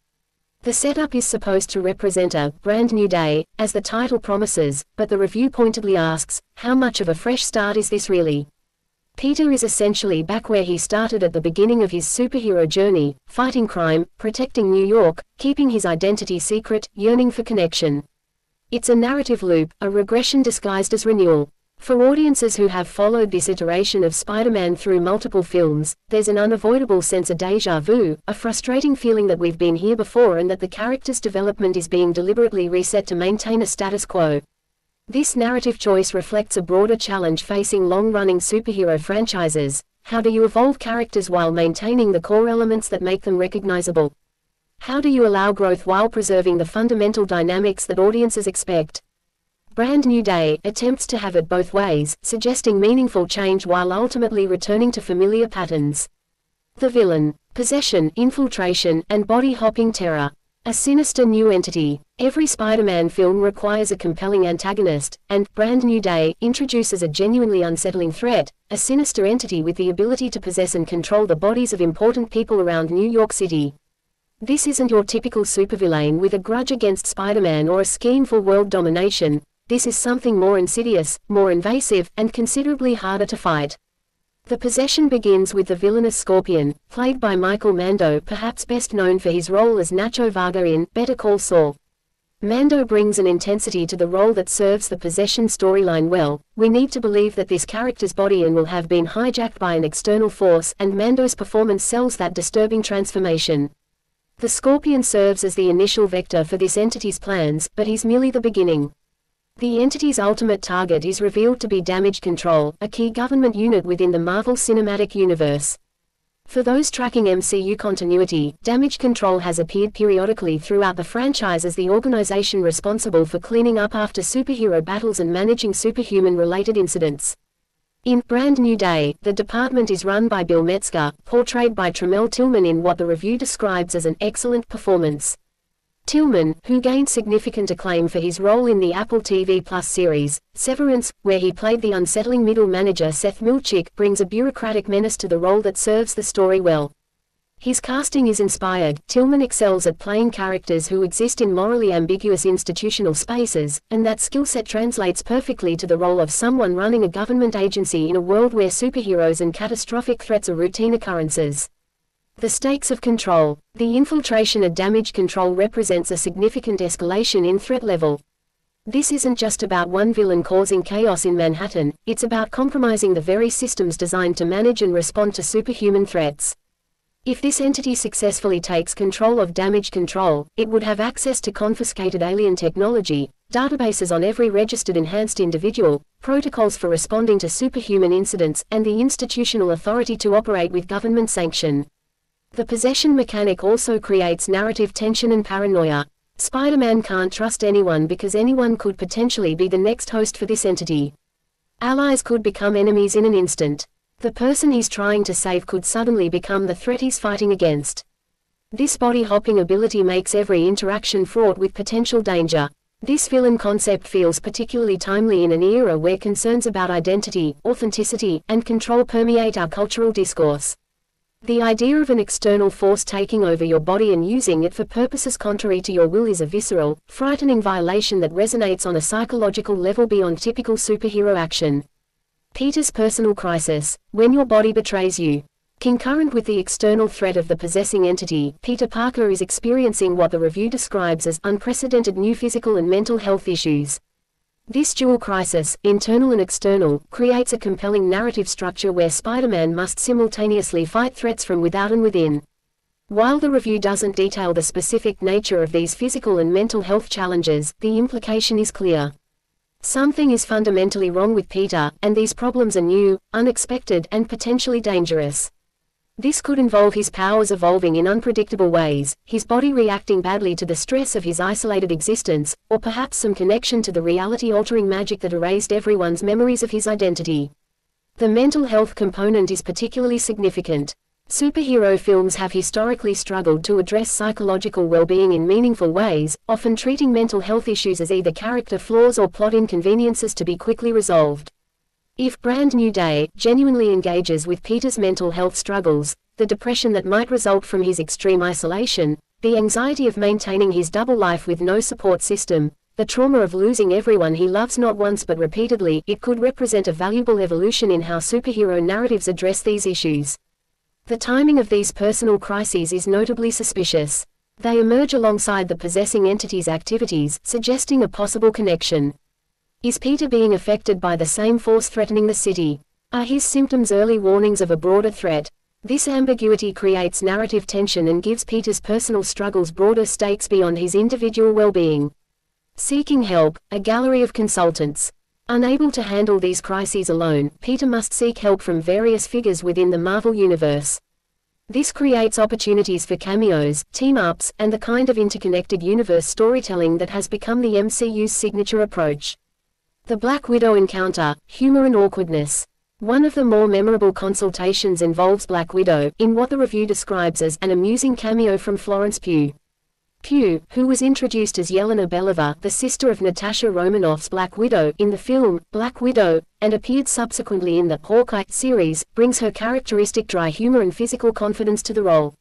The setup is supposed to represent a brand new day, as the title promises, but the review pointedly asks, how much of a fresh start is this really? Peter is essentially back where he started at the beginning of his superhero journey, fighting crime, protecting New York, keeping his identity secret, yearning for connection. It's a narrative loop, a regression disguised as renewal. For audiences who have followed this iteration of Spider-Man through multiple films, there's an unavoidable sense of déjà vu, a frustrating feeling that we've been here before and that the character's development is being deliberately reset to maintain a status quo. This narrative choice reflects a broader challenge facing long-running superhero franchises. How do you evolve characters while maintaining the core elements that make them recognizable? How do you allow growth while preserving the fundamental dynamics that audiences expect? Brand New Day attempts to have it both ways, suggesting meaningful change while ultimately returning to familiar patterns. The villain, possession, infiltration, and body-hopping terror. A sinister new entity. Every Spider-Man film requires a compelling antagonist, and Brand New Day introduces a genuinely unsettling threat, a sinister entity with the ability to possess and control the bodies of important people around New York City. This isn't your typical supervillain with a grudge against Spider-Man or a scheme for world domination. This is something more insidious, more invasive, and considerably harder to fight. The possession begins with the villainous Scorpion, played by Michael Mando, perhaps best known for his role as Nacho Varga in Better Call Saul. Mando brings an intensity to the role that serves the possession storyline well. We need to believe that this character's body and will have been hijacked by an external force, and Mando's performance sells that disturbing transformation. The Scorpion serves as the initial vector for this entity's plans, but he's merely the beginning. The entity's ultimate target is revealed to be Damage Control, a key government unit within the Marvel Cinematic Universe. For those tracking MCU continuity, Damage Control has appeared periodically throughout the franchise as the organization responsible for cleaning up after superhero battles and managing superhuman-related incidents. In Brand New Day, the department is run by Bill Metzger, portrayed by Tremel Tillman in what the review describes as an excellent performance. Tillman, who gained significant acclaim for his role in the Apple TV Plus series, Severance, where he played the unsettling middle manager Seth Milchick, brings a bureaucratic menace to the role that serves the story well. His casting is inspired. Tillman excels at playing characters who exist in morally ambiguous institutional spaces, and that skill set translates perfectly to the role of someone running a government agency in a world where superheroes and catastrophic threats are routine occurrences. The stakes of control. The infiltration of Damage Control represents a significant escalation in threat level. This isn't just about one villain causing chaos in Manhattan, it's about compromising the very systems designed to manage and respond to superhuman threats. If this entity successfully takes control of Damage Control, it would have access to confiscated alien technology, databases on every registered enhanced individual, protocols for responding to superhuman incidents, and the institutional authority to operate with government sanction. The possession mechanic also creates narrative tension and paranoia. Spider-Man can't trust anyone because anyone could potentially be the next host for this entity. Allies could become enemies in an instant. The person he's trying to save could suddenly become the threat he's fighting against. This body-hopping ability makes every interaction fraught with potential danger. This villain concept feels particularly timely in an era where concerns about identity, authenticity, and control permeate our cultural discourse. The idea of an external force taking over your body and using it for purposes contrary to your will is a visceral, frightening violation that resonates on a psychological level beyond typical superhero action. Peter's personal crisis. When your body betrays you. Concurrent with the external threat of the possessing entity, Peter Parker is experiencing what the review describes as unprecedented new physical and mental health issues. This dual crisis, internal and external, creates a compelling narrative structure where Spider-Man must simultaneously fight threats from without and within. While the review doesn't detail the specific nature of these physical and mental health challenges, the implication is clear. Something is fundamentally wrong with Peter, and these problems are new, unexpected, and potentially dangerous. This could involve his powers evolving in unpredictable ways, his body reacting badly to the stress of his isolated existence, or perhaps some connection to the reality-altering magic that erased everyone's memories of his identity. The mental health component is particularly significant. Superhero films have historically struggled to address psychological well-being in meaningful ways, often treating mental health issues as either character flaws or plot inconveniences to be quickly resolved. If Brand New Day genuinely engages with Peter's mental health struggles, the depression that might result from his extreme isolation, the anxiety of maintaining his double life with no support system, The trauma of losing everyone he loves not once but repeatedly, it could represent a valuable evolution in how superhero narratives address these issues. The timing of these personal crises is notably suspicious. They emerge alongside the possessing entity's activities, suggesting a possible connection. Is Peter being affected by the same force threatening the city? Are his symptoms early warnings of a broader threat? This ambiguity creates narrative tension and gives Peter's personal struggles broader stakes beyond his individual well-being. Seeking help, a gallery of consultants. Unable to handle these crises alone, Peter must seek help from various figures within the Marvel Universe. This creates opportunities for cameos, team-ups, and the kind of interconnected universe storytelling that has become the MCU's signature approach. The Black Widow encounter, humor and awkwardness. One of the more memorable consultations involves Black Widow, in what the review describes as an amusing cameo from Florence Pugh. Pugh, who was introduced as Yelena Belova, the sister of Natasha Romanoff's Black Widow, in the film, Black Widow, and appeared subsequently in the Hawkeye series, brings her characteristic dry humor and physical confidence to the role.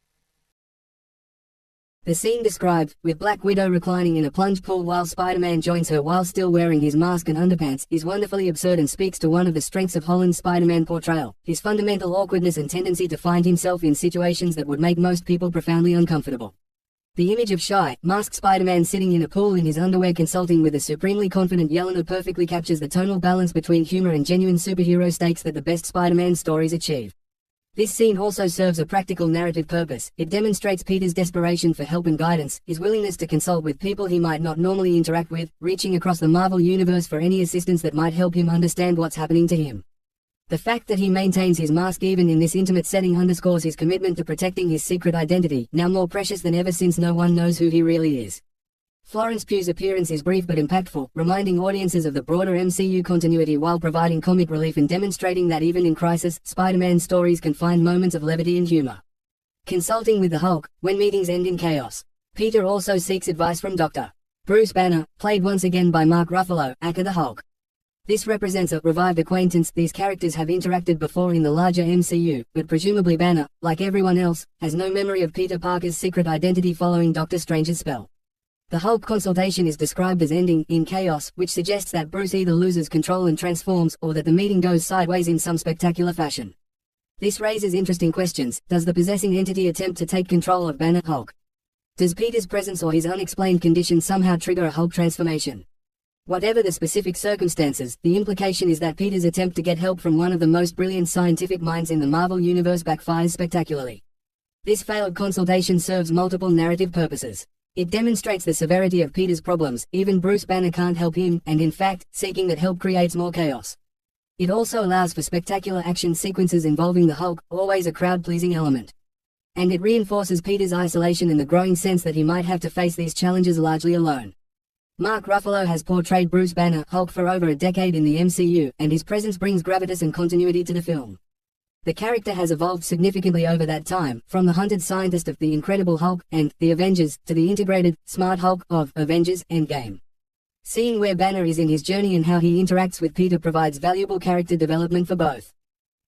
The scene described, with Black Widow reclining in a plunge pool while Spider-Man joins her while still wearing his mask and underpants, is wonderfully absurd and speaks to one of the strengths of Holland's Spider-Man portrayal, his fundamental awkwardness and tendency to find himself in situations that would make most people profoundly uncomfortable. The image of shy, masked Spider-Man sitting in a pool in his underwear consulting with a supremely confident Yelena perfectly captures the tonal balance between humor and genuine superhero stakes that the best Spider-Man stories achieve. This scene also serves a practical narrative purpose. It demonstrates Peter's desperation for help and guidance, his willingness to consult with people he might not normally interact with, reaching across the Marvel Universe for any assistance that might help him understand what's happening to him. The fact that he maintains his mask even in this intimate setting underscores his commitment to protecting his secret identity, now more precious than ever since no one knows who he really is. Florence Pugh's appearance is brief but impactful, reminding audiences of the broader MCU continuity while providing comic relief and demonstrating that even in crisis, Spider-Man stories can find moments of levity and humor. Consulting with the Hulk, when meetings end in chaos. Peter also seeks advice from Dr. Bruce Banner, played once again by Mark Ruffalo, aka the Hulk. This represents a revived acquaintance. These characters have interacted before in the larger MCU, but presumably Banner, like everyone else, has no memory of Peter Parker's secret identity following Doctor Strange's spell. The Hulk consultation is described as ending in chaos, which suggests that Bruce either loses control and transforms, or that the meeting goes sideways in some spectacular fashion. This raises interesting questions. Does the possessing entity attempt to take control of Banner Hulk? Does Peter's presence or his unexplained condition somehow trigger a Hulk transformation? Whatever the specific circumstances, the implication is that Peter's attempt to get help from one of the most brilliant scientific minds in the Marvel Universe backfires spectacularly. This failed consultation serves multiple narrative purposes. It demonstrates the severity of Peter's problems. Even Bruce Banner can't help him, and in fact, seeking that help creates more chaos. It also allows for spectacular action sequences involving the Hulk, always a crowd-pleasing element. And it reinforces Peter's isolation and the growing sense that he might have to face these challenges largely alone. Mark Ruffalo has portrayed Bruce Banner, Hulk, for over a decade in the MCU, and his presence brings gravitas and continuity to the film. The character has evolved significantly over that time, from the hunted scientist of The Incredible Hulk and The Avengers, to the integrated, smart Hulk of Avengers Endgame. Seeing where Banner is in his journey and how he interacts with Peter provides valuable character development for both.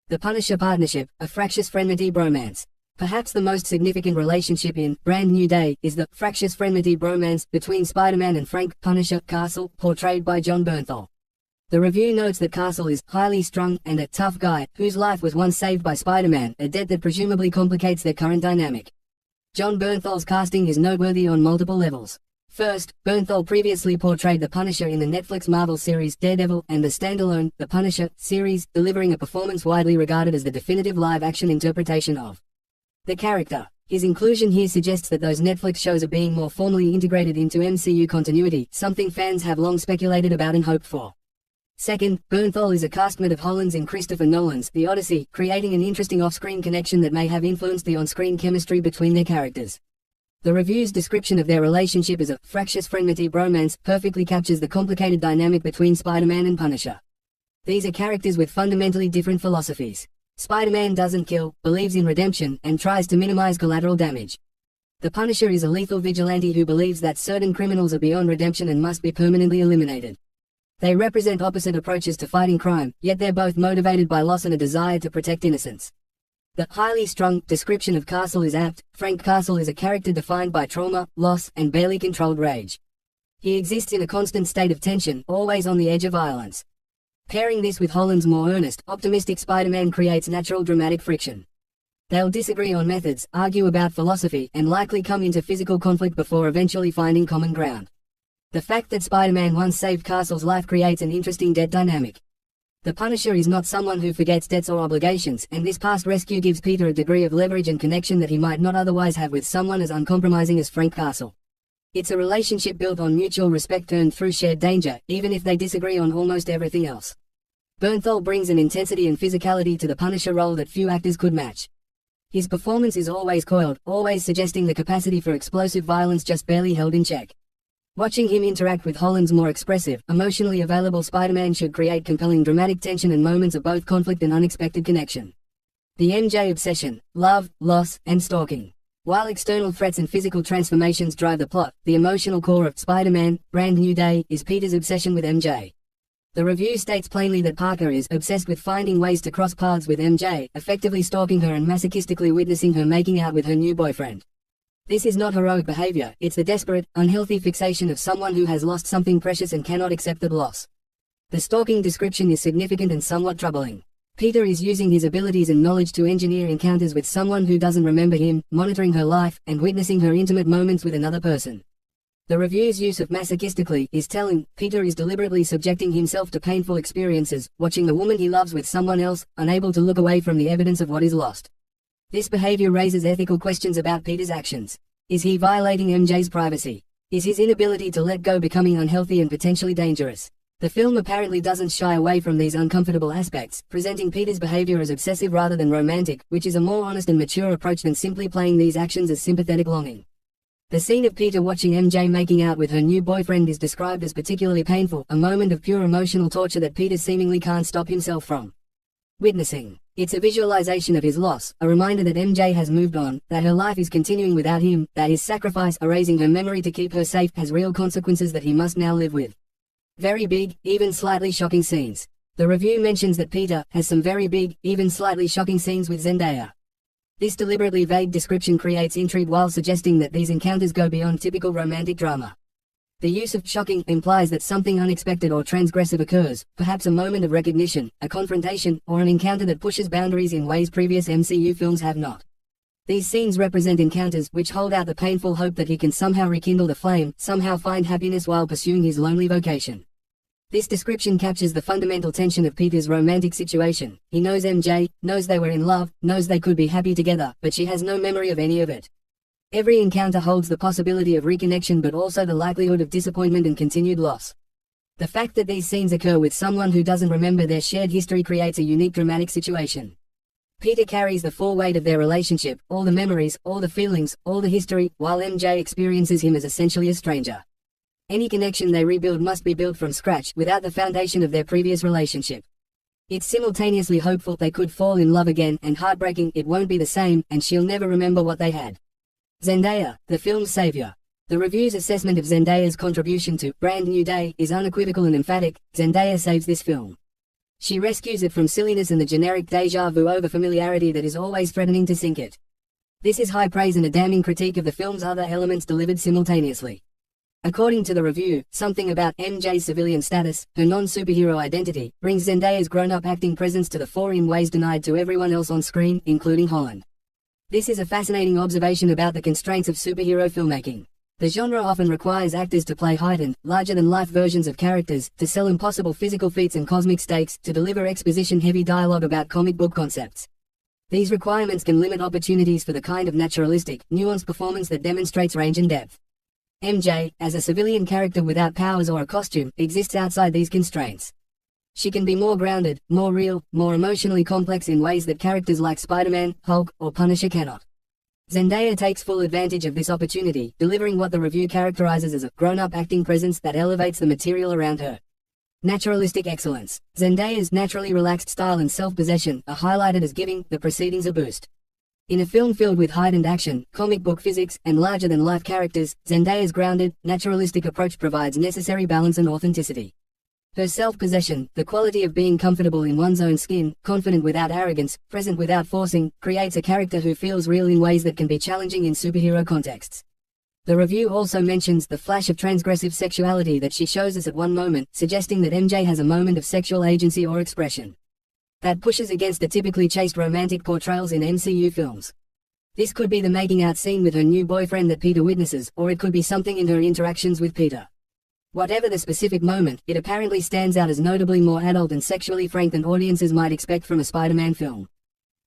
The Punisher partnership, a fractious frenemy bromance. Perhaps the most significant relationship in Brand New Day is the fractious frenemy bromance between Spider-Man and Frank Punisher Castle, portrayed by Jon Bernthal. The review notes that Castle is highly strung and a tough guy whose life was once saved by Spider-Man, a debt that presumably complicates their current dynamic. Jon Bernthal's casting is noteworthy on multiple levels. First, Bernthal previously portrayed the Punisher in the Netflix Marvel series Daredevil and the standalone The Punisher series, delivering a performance widely regarded as the definitive live-action interpretation of the character. His inclusion here suggests that those Netflix shows are being more formally integrated into MCU continuity, something fans have long speculated about and hoped for. Second, Bernthal is a castmate of Holland's in Christopher Nolan's The Odyssey, creating an interesting off-screen connection that may have influenced the on-screen chemistry between their characters. The review's description of their relationship as a fractious frenemy bromance perfectly captures the complicated dynamic between Spider-Man and Punisher. These are characters with fundamentally different philosophies. Spider-Man doesn't kill, believes in redemption, and tries to minimize collateral damage. The Punisher is a lethal vigilante who believes that certain criminals are beyond redemption and must be permanently eliminated. They represent opposite approaches to fighting crime, yet they're both motivated by loss and a desire to protect innocence. The highly strung description of Castle is apt. Frank Castle is a character defined by trauma, loss, and barely controlled rage. He exists in a constant state of tension, always on the edge of violence. Pairing this with Holland's more earnest, optimistic Spider-Man creates natural dramatic friction. They'll disagree on methods, argue about philosophy, and likely come into physical conflict before eventually finding common ground. The fact that Spider-Man once saved Castle's life creates an interesting debt dynamic. The Punisher is not someone who forgets debts or obligations, and this past rescue gives Peter a degree of leverage and connection that he might not otherwise have with someone as uncompromising as Frank Castle. It's a relationship built on mutual respect earned through shared danger, even if they disagree on almost everything else. Bernthal brings an intensity and physicality to the Punisher role that few actors could match. His performance is always coiled, always suggesting the capacity for explosive violence just barely held in check. Watching him interact with Holland's more expressive, emotionally available Spider-Man should create compelling dramatic tension and moments of both conflict and unexpected connection. The MJ obsession, love, loss, and stalking. While external threats and physical transformations drive the plot, the emotional core of Spider-Man, Brand New Day is Peter's obsession with MJ. The review states plainly that Parker is obsessed with finding ways to cross paths with MJ, effectively stalking her and masochistically witnessing her making out with her new boyfriend. This is not heroic behavior, it's the desperate, unhealthy fixation of someone who has lost something precious and cannot accept the loss. The stalking description is significant and somewhat troubling. Peter is using his abilities and knowledge to engineer encounters with someone who doesn't remember him, monitoring her life, and witnessing her intimate moments with another person. The review's use of masochistically is telling. Peter is deliberately subjecting himself to painful experiences, watching the woman he loves with someone else, unable to look away from the evidence of what is lost. This behavior raises ethical questions about Peter's actions. Is he violating MJ's privacy? Is his inability to let go becoming unhealthy and potentially dangerous? The film apparently doesn't shy away from these uncomfortable aspects, presenting Peter's behavior as obsessive rather than romantic, which is a more honest and mature approach than simply playing these actions as sympathetic longing. The scene of Peter watching MJ making out with her new boyfriend is described as particularly painful, a moment of pure emotional torture that Peter seemingly can't stop himself from witnessing. It's a visualization of his loss, a reminder that MJ has moved on, that her life is continuing without him, that his sacrifice, erasing her memory to keep her safe, has real consequences that he must now live with. Very big, even slightly shocking scenes. The review mentions that Peter has some very big, even slightly shocking scenes with Zendaya. This deliberately vague description creates intrigue while suggesting that these encounters go beyond typical romantic drama. The use of shocking implies that something unexpected or transgressive occurs, perhaps a moment of recognition, a confrontation, or an encounter that pushes boundaries in ways previous MCU films have not. These scenes represent encounters which hold out the painful hope that he can somehow rekindle the flame, somehow find happiness while pursuing his lonely vocation. This description captures the fundamental tension of Peter's romantic situation. He knows MJ, knows they were in love, knows they could be happy together, but she has no memory of any of it. Every encounter holds the possibility of reconnection but also the likelihood of disappointment and continued loss. The fact that these scenes occur with someone who doesn't remember their shared history creates a unique dramatic situation. Peter carries the full weight of their relationship, all the memories, all the feelings, all the history, while MJ experiences him as essentially a stranger. Any connection they rebuild must be built from scratch without the foundation of their previous relationship. It's simultaneously hopeful they could fall in love again and heartbreaking it won't be the same and she'll never remember what they had. Zendaya, the film's savior. The review's assessment of Zendaya's contribution to Brand New Day is unequivocal and emphatic. Zendaya saves this film. She rescues it from silliness and the generic deja vu over-familiarity that is always threatening to sink it. This is high praise and a damning critique of the film's other elements delivered simultaneously. According to the review, something about MJ's civilian status, her non-superhero identity, brings Zendaya's grown-up acting presence to the fore in ways denied to everyone else on screen, including Holland. This is a fascinating observation about the constraints of superhero filmmaking. The genre often requires actors to play heightened, larger-than-life versions of characters, to sell impossible physical feats and cosmic stakes, to deliver exposition-heavy dialogue about comic book concepts. These requirements can limit opportunities for the kind of naturalistic, nuanced performance that demonstrates range and depth. MJ, as a civilian character without powers or a costume, exists outside these constraints. She can be more grounded, more real, more emotionally complex in ways that characters like Spider-Man, Hulk, or Punisher cannot. Zendaya takes full advantage of this opportunity, delivering what the review characterizes as a grown-up acting presence that elevates the material around her. Naturalistic excellence. Zendaya's naturally relaxed style and self-possession are highlighted as giving the proceedings a boost. In a film filled with heightened action, comic book physics, and larger-than-life characters, Zendaya's grounded, naturalistic approach provides necessary balance and authenticity. Her self-possession, the quality of being comfortable in one's own skin, confident without arrogance, present without forcing, creates a character who feels real in ways that can be challenging in superhero contexts. The review also mentions the flash of transgressive sexuality that she shows us at one moment, suggesting that MJ has a moment of sexual agency or expression that pushes against the typically chaste romantic portrayals in MCU films. This could be the making out scene with her new boyfriend that Peter witnesses, or it could be something in her interactions with Peter. Whatever the specific moment, it apparently stands out as notably more adult and sexually frank than audiences might expect from a Spider-Man film.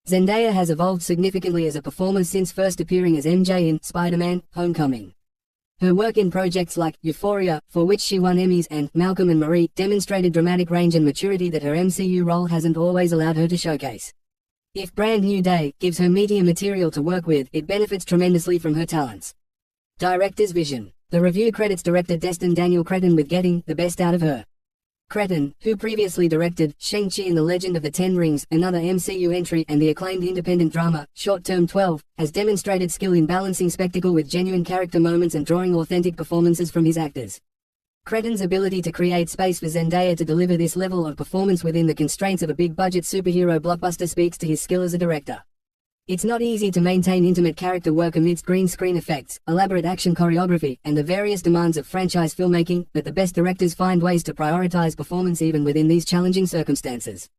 Zendaya has evolved significantly as a performer since first appearing as MJ in Spider-Man: Homecoming. Her work in projects like Euphoria, for which she won Emmys, and Malcolm and Marie demonstrated dramatic range and maturity that her MCU role hasn't always allowed her to showcase. If Brand New Day gives her meatier material to work with, it benefits tremendously from her talents. Director's vision. The review credits director Destin Daniel Cretton with getting the best out of her. Cretton, who previously directed Shang-Chi and the Legend of the Ten Rings, another MCU entry, and the acclaimed independent drama, Short Term 12, has demonstrated skill in balancing spectacle with genuine character moments and drawing authentic performances from his actors. Cretton's ability to create space for Zendaya to deliver this level of performance within the constraints of a big-budget superhero blockbuster speaks to his skill as a director. It's not easy to maintain intimate character work amidst green screen effects, elaborate action choreography, and the various demands of franchise filmmaking, but the best directors find ways to prioritize performance even within these challenging circumstances.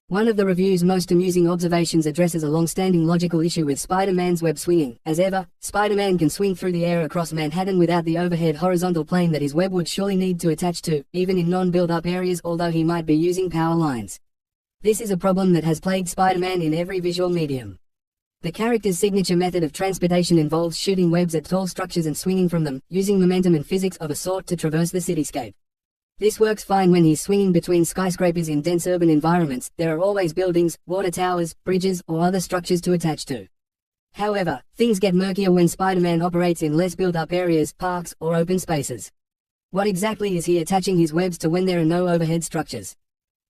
One of the review's most amusing observations addresses a long-standing logical issue with Spider-Man's web swinging. As ever, Spider-Man can swing through the air across Manhattan without the overhead horizontal plane that his web would surely need to attach to, even in non-built-up areas, although he might be using power lines. This is a problem that has plagued Spider-Man in every visual medium. The character's signature method of transportation involves shooting webs at tall structures and swinging from them, using momentum and physics of a sort to traverse the cityscape. This works fine when he's swinging between skyscrapers in dense urban environments. There are always buildings, water towers, bridges, or other structures to attach to. However, things get murkier when Spider-Man operates in less built-up areas, parks, or open spaces. What exactly is he attaching his webs to when there are no overhead structures?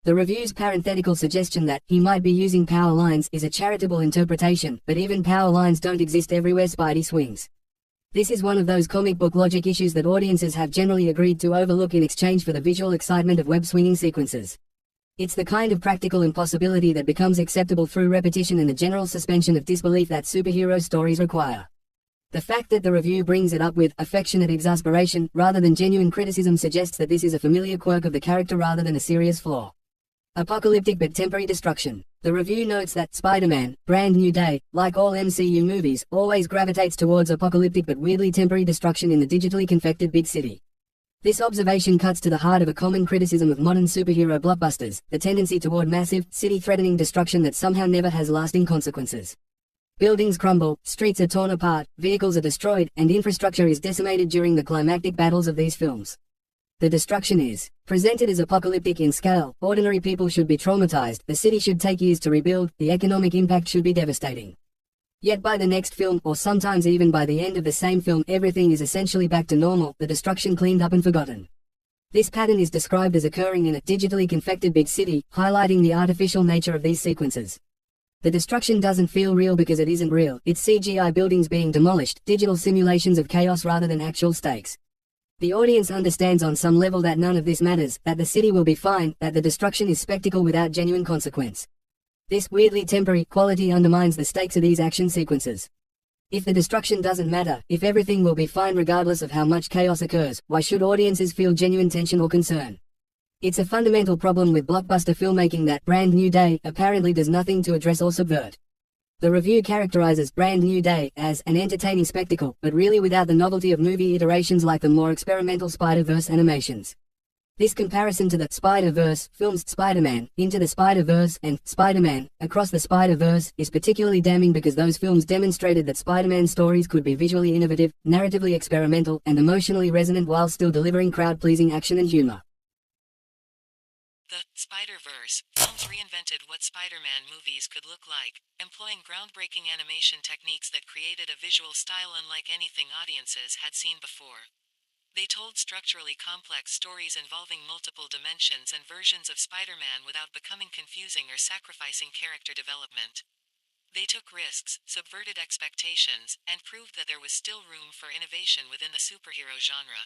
The review's parenthetical suggestion that he might be using power lines is a charitable interpretation, but even power lines don't exist everywhere Spidey swings. This is one of those comic book logic issues that audiences have generally agreed to overlook in exchange for the visual excitement of web-swinging sequences. It's the kind of practical impossibility that becomes acceptable through repetition and the general suspension of disbelief that superhero stories require. The fact that the review brings it up with affectionate exasperation rather than genuine criticism suggests that this is a familiar quirk of the character rather than a serious flaw. Apocalyptic but temporary destruction. The review notes that Spider-Man: Brand New Day, like all MCU movies, always gravitates towards apocalyptic but weirdly temporary destruction in the digitally confected big city. This observation cuts to the heart of a common criticism of modern superhero blockbusters, the tendency toward massive, city-threatening destruction that somehow never has lasting consequences. Buildings crumble, streets are torn apart, vehicles are destroyed, and infrastructure is decimated during the climactic battles of these films. The destruction is presented as apocalyptic in scale. Ordinary people should be traumatized, the city should take years to rebuild, the economic impact should be devastating. Yet by the next film, or sometimes even by the end of the same film, everything is essentially back to normal, the destruction cleaned up and forgotten. This pattern is described as occurring in a digitally confected big city, highlighting the artificial nature of these sequences. The destruction doesn't feel real because it isn't real. It's CGI buildings being demolished, digital simulations of chaos rather than actual stakes. The audience understands on some level that none of this matters, that the city will be fine, that the destruction is spectacle without genuine consequence. This weirdly temporary quality undermines the stakes of these action sequences. If the destruction doesn't matter, if everything will be fine regardless of how much chaos occurs, why should audiences feel genuine tension or concern? It's a fundamental problem with blockbuster filmmaking that Brand New Day apparently does nothing to address or subvert. The review characterizes Brand New Day as an entertaining spectacle, but really without the novelty of movie iterations like the more experimental Spider-Verse animations. This comparison to the Spider-Verse films Spider-Man, Into the Spider-Verse, and Spider-Man, Across the Spider-Verse is particularly damning because those films demonstrated that Spider-Man stories could be visually innovative, narratively experimental, and emotionally resonant while still delivering crowd-pleasing action and humor. The Spider-Verse films reinvented what Spider-Man movies could look like, employing groundbreaking animation techniques that created a visual style unlike anything audiences had seen before. They told structurally complex stories involving multiple dimensions and versions of Spider-Man without becoming confusing or sacrificing character development. They took risks, subverted expectations, and proved that there was still room for innovation within the superhero genre.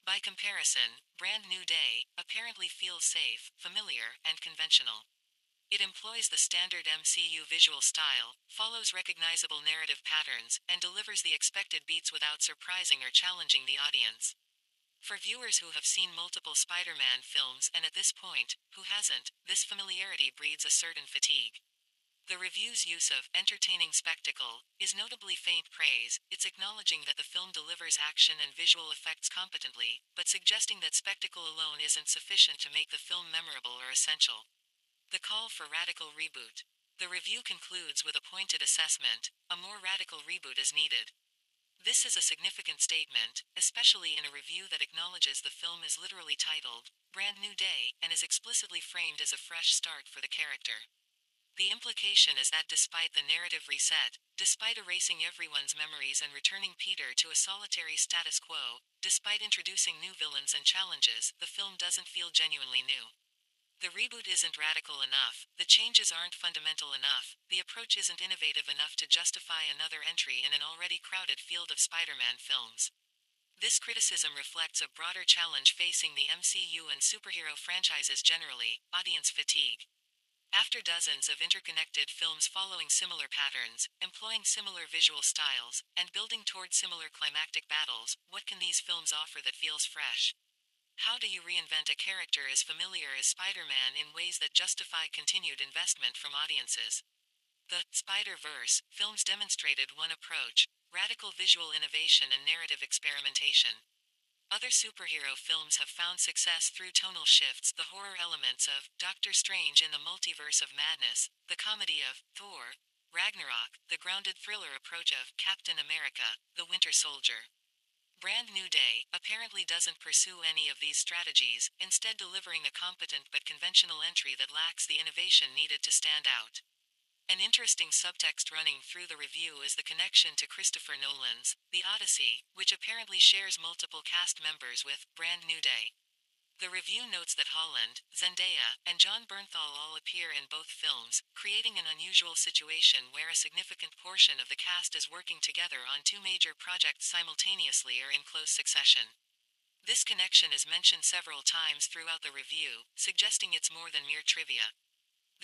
By comparison, Brand New Day apparently feels safe, familiar, and conventional. It employs the standard MCU visual style, follows recognizable narrative patterns, and delivers the expected beats without surprising or challenging the audience. For viewers who have seen multiple Spider-Man films and at this point, who hasn't, this familiarity breeds a certain fatigue. The review's use of entertaining spectacle is notably faint praise. It's acknowledging that the film delivers action and visual effects competently, but suggesting that spectacle alone isn't sufficient to make the film memorable or essential. The call for radical reboot. The review concludes with a pointed assessment: a more radical reboot is needed. This is a significant statement, especially in a review that acknowledges the film is literally titled Brand New Day and is explicitly framed as a fresh start for the character. The implication is that despite the narrative reset, despite erasing everyone's memories and returning Peter to a solitary status quo, despite introducing new villains and challenges, the film doesn't feel genuinely new. The reboot isn't radical enough, the changes aren't fundamental enough, the approach isn't innovative enough to justify another entry in an already crowded field of Spider-Man films. This criticism reflects a broader challenge facing the MCU and superhero franchises generally: audience fatigue. After dozens of interconnected films following similar patterns, employing similar visual styles, and building toward similar climactic battles, what can these films offer that feels fresh? How do you reinvent a character as familiar as Spider-Man in ways that justify continued investment from audiences? The Spider-Verse films demonstrated one approach: radical visual innovation and narrative experimentation. Other superhero films have found success through tonal shifts: the horror elements of Doctor Strange in the Multiverse of Madness, the comedy of Thor: Ragnarok, the grounded thriller approach of Captain America: The Winter Soldier. Brand New Day apparently doesn't pursue any of these strategies, instead delivering a competent but conventional entry that lacks the innovation needed to stand out. An interesting subtext running through the review is the connection to Christopher Nolan's The Odyssey, which apparently shares multiple cast members with Brand New Day. The review notes that Holland, Zendaya, and Jon Bernthal all appear in both films, creating an unusual situation where a significant portion of the cast is working together on two major projects simultaneously or in close succession. This connection is mentioned several times throughout the review, suggesting it's more than mere trivia.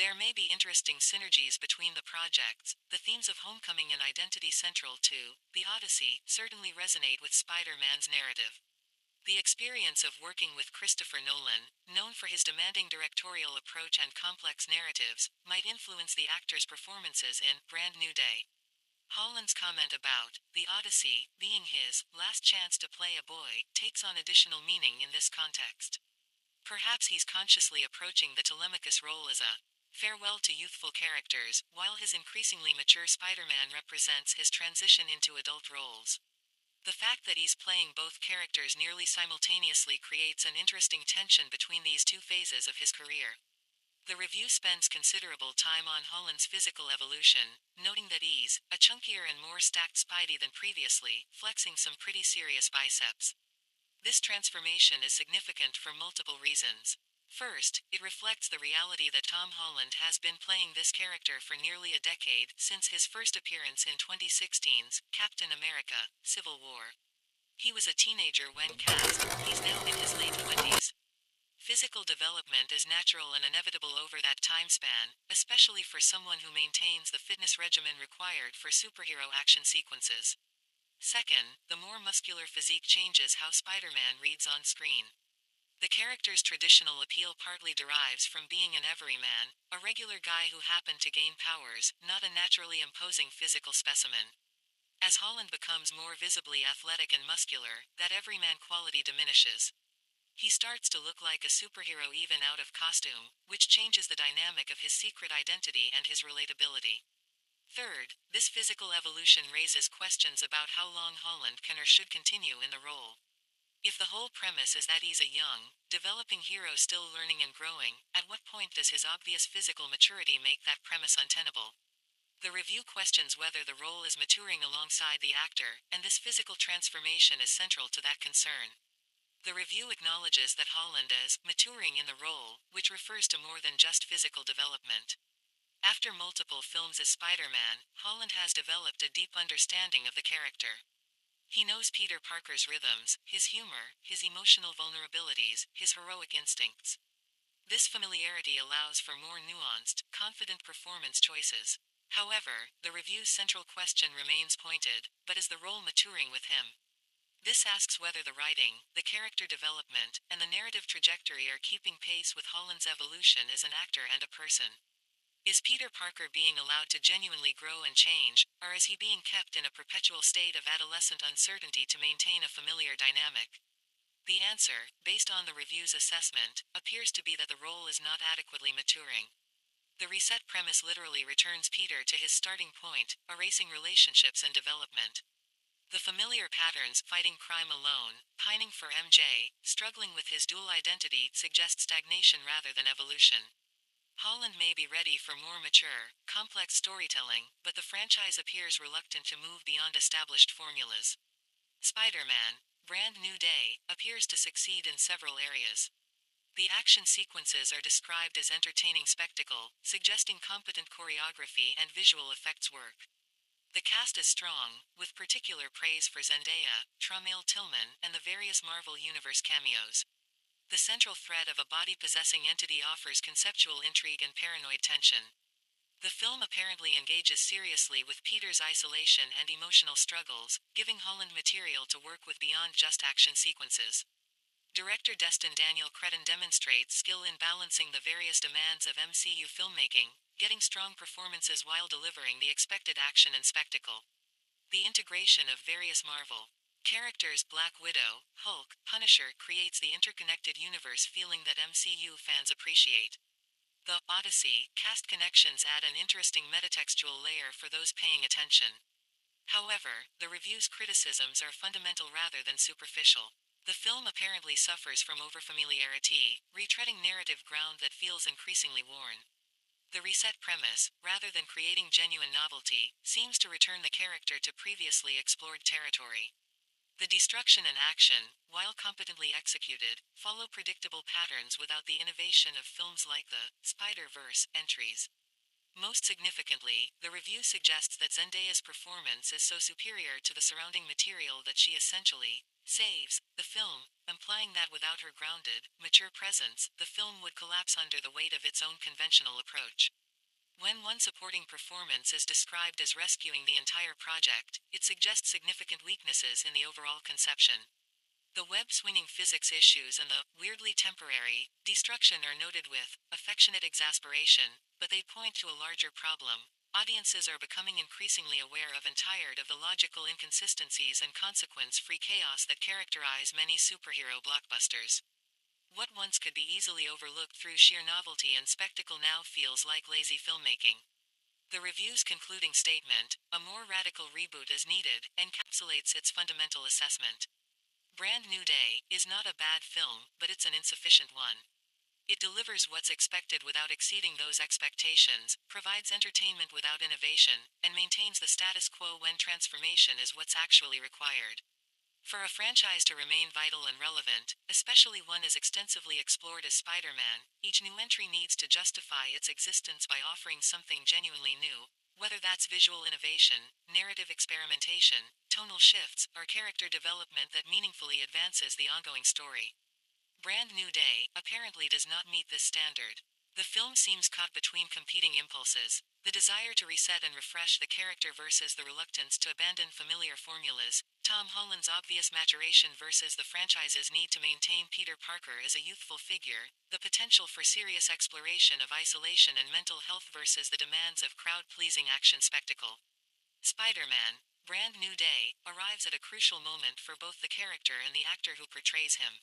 There may be interesting synergies between the projects. The themes of homecoming and identity central to The Odyssey certainly resonate with Spider-Man's narrative. The experience of working with Christopher Nolan, known for his demanding directorial approach and complex narratives, might influence the actor's performances in Brand New Day. Holland's comment about The Odyssey being his last chance to play a boy takes on additional meaning in this context. Perhaps he's consciously approaching the Telemachus role as a farewell to youthful characters, while his increasingly mature Spider-Man represents his transition into adult roles. The fact that he's playing both characters nearly simultaneously creates an interesting tension between these two phases of his career. The review spends considerable time on Holland's physical evolution, noting that he's a chunkier and more stacked Spidey than previously, flexing some pretty serious biceps. This transformation is significant for multiple reasons. First, it reflects the reality that Tom Holland has been playing this character for nearly a decade, since his first appearance in 2016's Captain America: Civil War. He was a teenager when cast; he's now in his late 20s. Physical development is natural and inevitable over that time span, especially for someone who maintains the fitness regimen required for superhero action sequences. Second, the more muscular physique changes how Spider-Man reads on screen. The character's traditional appeal partly derives from being an everyman, a regular guy who happened to gain powers, not a naturally imposing physical specimen. As Holland becomes more visibly athletic and muscular, that everyman quality diminishes. He starts to look like a superhero even out of costume, which changes the dynamic of his secret identity and his relatability. Third, this physical evolution raises questions about how long Holland can or should continue in the role. If the whole premise is that he's a young, developing hero still learning and growing, at what point does his obvious physical maturity make that premise untenable? The review questions whether the role is maturing alongside the actor, and this physical transformation is central to that concern. The review acknowledges that Holland is maturing in the role, which refers to more than just physical development. After multiple films as Spider-Man, Holland has developed a deep understanding of the character. He knows Peter Parker's rhythms, his humor, his emotional vulnerabilities, his heroic instincts. This familiarity allows for more nuanced, confident performance choices. However, the review's central question remains pointed, but is the role maturing with him? This asks whether the writing, the character development, and the narrative trajectory are keeping pace with Holland's evolution as an actor and a person. Is Peter Parker being allowed to genuinely grow and change, or is he being kept in a perpetual state of adolescent uncertainty to maintain a familiar dynamic? The answer, based on the review's assessment, appears to be that the role is not adequately maturing. The reset premise literally returns Peter to his starting point, erasing relationships and development. The familiar patterns, fighting crime alone, pining for MJ, struggling with his dual identity, suggest stagnation rather than evolution. Holland may be ready for more mature, complex storytelling, but the franchise appears reluctant to move beyond established formulas. Spider-Man, Brand New Day, appears to succeed in several areas. The action sequences are described as entertaining spectacle, suggesting competent choreography and visual effects work. The cast is strong, with particular praise for Zendaya, Tramail Tillman, and the various Marvel Universe cameos. The central threat of a body-possessing entity offers conceptual intrigue and paranoid tension. The film apparently engages seriously with Peter's isolation and emotional struggles, giving Holland material to work with beyond just action sequences. Director Destin Daniel Cretton demonstrates skill in balancing the various demands of MCU filmmaking, getting strong performances while delivering the expected action and spectacle. The integration of various Marvel characters, Black Widow, Hulk, Punisher, creates the interconnected universe feeling that MCU fans appreciate. The Odyssey cast connections add an interesting metatextual layer for those paying attention. However, the review's criticisms are fundamental rather than superficial. The film apparently suffers from overfamiliarity, retreading narrative ground that feels increasingly worn. The reset premise, rather than creating genuine novelty, seems to return the character to previously explored territory. The destruction and action, while competently executed, follow predictable patterns without the innovation of films like the Spider-Verse entries. Most significantly, the review suggests that Zendaya's performance is so superior to the surrounding material that she essentially saves the film, implying that without her grounded, mature presence, the film would collapse under the weight of its own conventional approach. When one supporting performance is described as rescuing the entire project, it suggests significant weaknesses in the overall conception. The web-swinging physics issues and the weirdly temporary destruction are noted with affectionate exasperation, but they point to a larger problem. Audiences are becoming increasingly aware of and tired of the logical inconsistencies and consequence-free chaos that characterize many superhero blockbusters. What once could be easily overlooked through sheer novelty and spectacle now feels like lazy filmmaking. The review's concluding statement, "A more radical reboot is needed," encapsulates its fundamental assessment. Brand New Day is not a bad film, but it's an insufficient one. It delivers what's expected without exceeding those expectations, provides entertainment without innovation, and maintains the status quo when transformation is what's actually required. For a franchise to remain vital and relevant, especially one as extensively explored as Spider-Man, each new entry needs to justify its existence by offering something genuinely new, whether that's visual innovation, narrative experimentation, tonal shifts, or character development that meaningfully advances the ongoing story. Brand New Day apparently does not meet this standard. The film seems caught between competing impulses, the desire to reset and refresh the character versus the reluctance to abandon familiar formulas, Tom Holland's obvious maturation versus the franchise's need to maintain Peter Parker as a youthful figure, the potential for serious exploration of isolation and mental health versus the demands of crowd-pleasing action spectacle. Spider-Man, Brand New Day, arrives at a crucial moment for both the character and the actor who portrays him.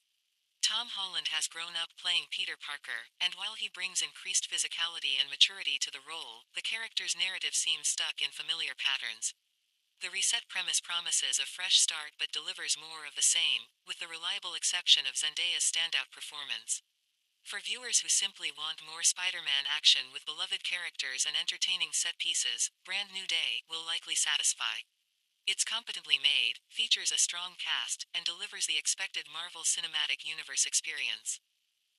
Tom Holland has grown up playing Peter Parker, and while he brings increased physicality and maturity to the role, the character's narrative seems stuck in familiar patterns. The reset premise promises a fresh start but delivers more of the same, with the reliable exception of Zendaya's standout performance. For viewers who simply want more Spider-Man action with beloved characters and entertaining set pieces, Brand New Day will likely satisfy. It's competently made, features a strong cast, and delivers the expected Marvel Cinematic Universe experience.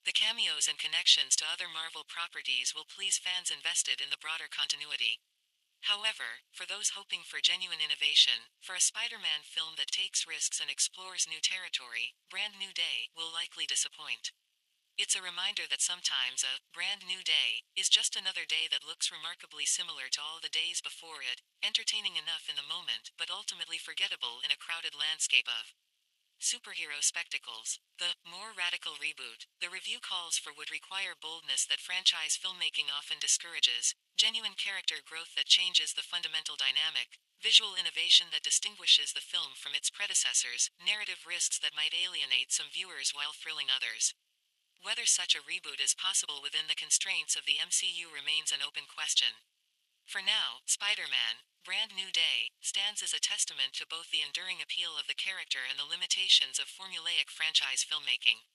The cameos and connections to other Marvel properties will please fans invested in the broader continuity. However, for those hoping for genuine innovation, for a Spider-Man film that takes risks and explores new territory, Brand New Day will likely disappoint. It's a reminder that sometimes a brand new day is just another day that looks remarkably similar to all the days before it, entertaining enough in the moment but ultimately forgettable in a crowded landscape of superhero spectacles. The more radical reboot the review calls for would require boldness that franchise filmmaking often discourages, genuine character growth that changes the fundamental dynamic, visual innovation that distinguishes the film from its predecessors, narrative risks that might alienate some viewers while thrilling others. Whether such a reboot is possible within the constraints of the MCU remains an open question. For now, Spider-Man, Brand New Day, stands as a testament to both the enduring appeal of the character and the limitations of formulaic franchise filmmaking.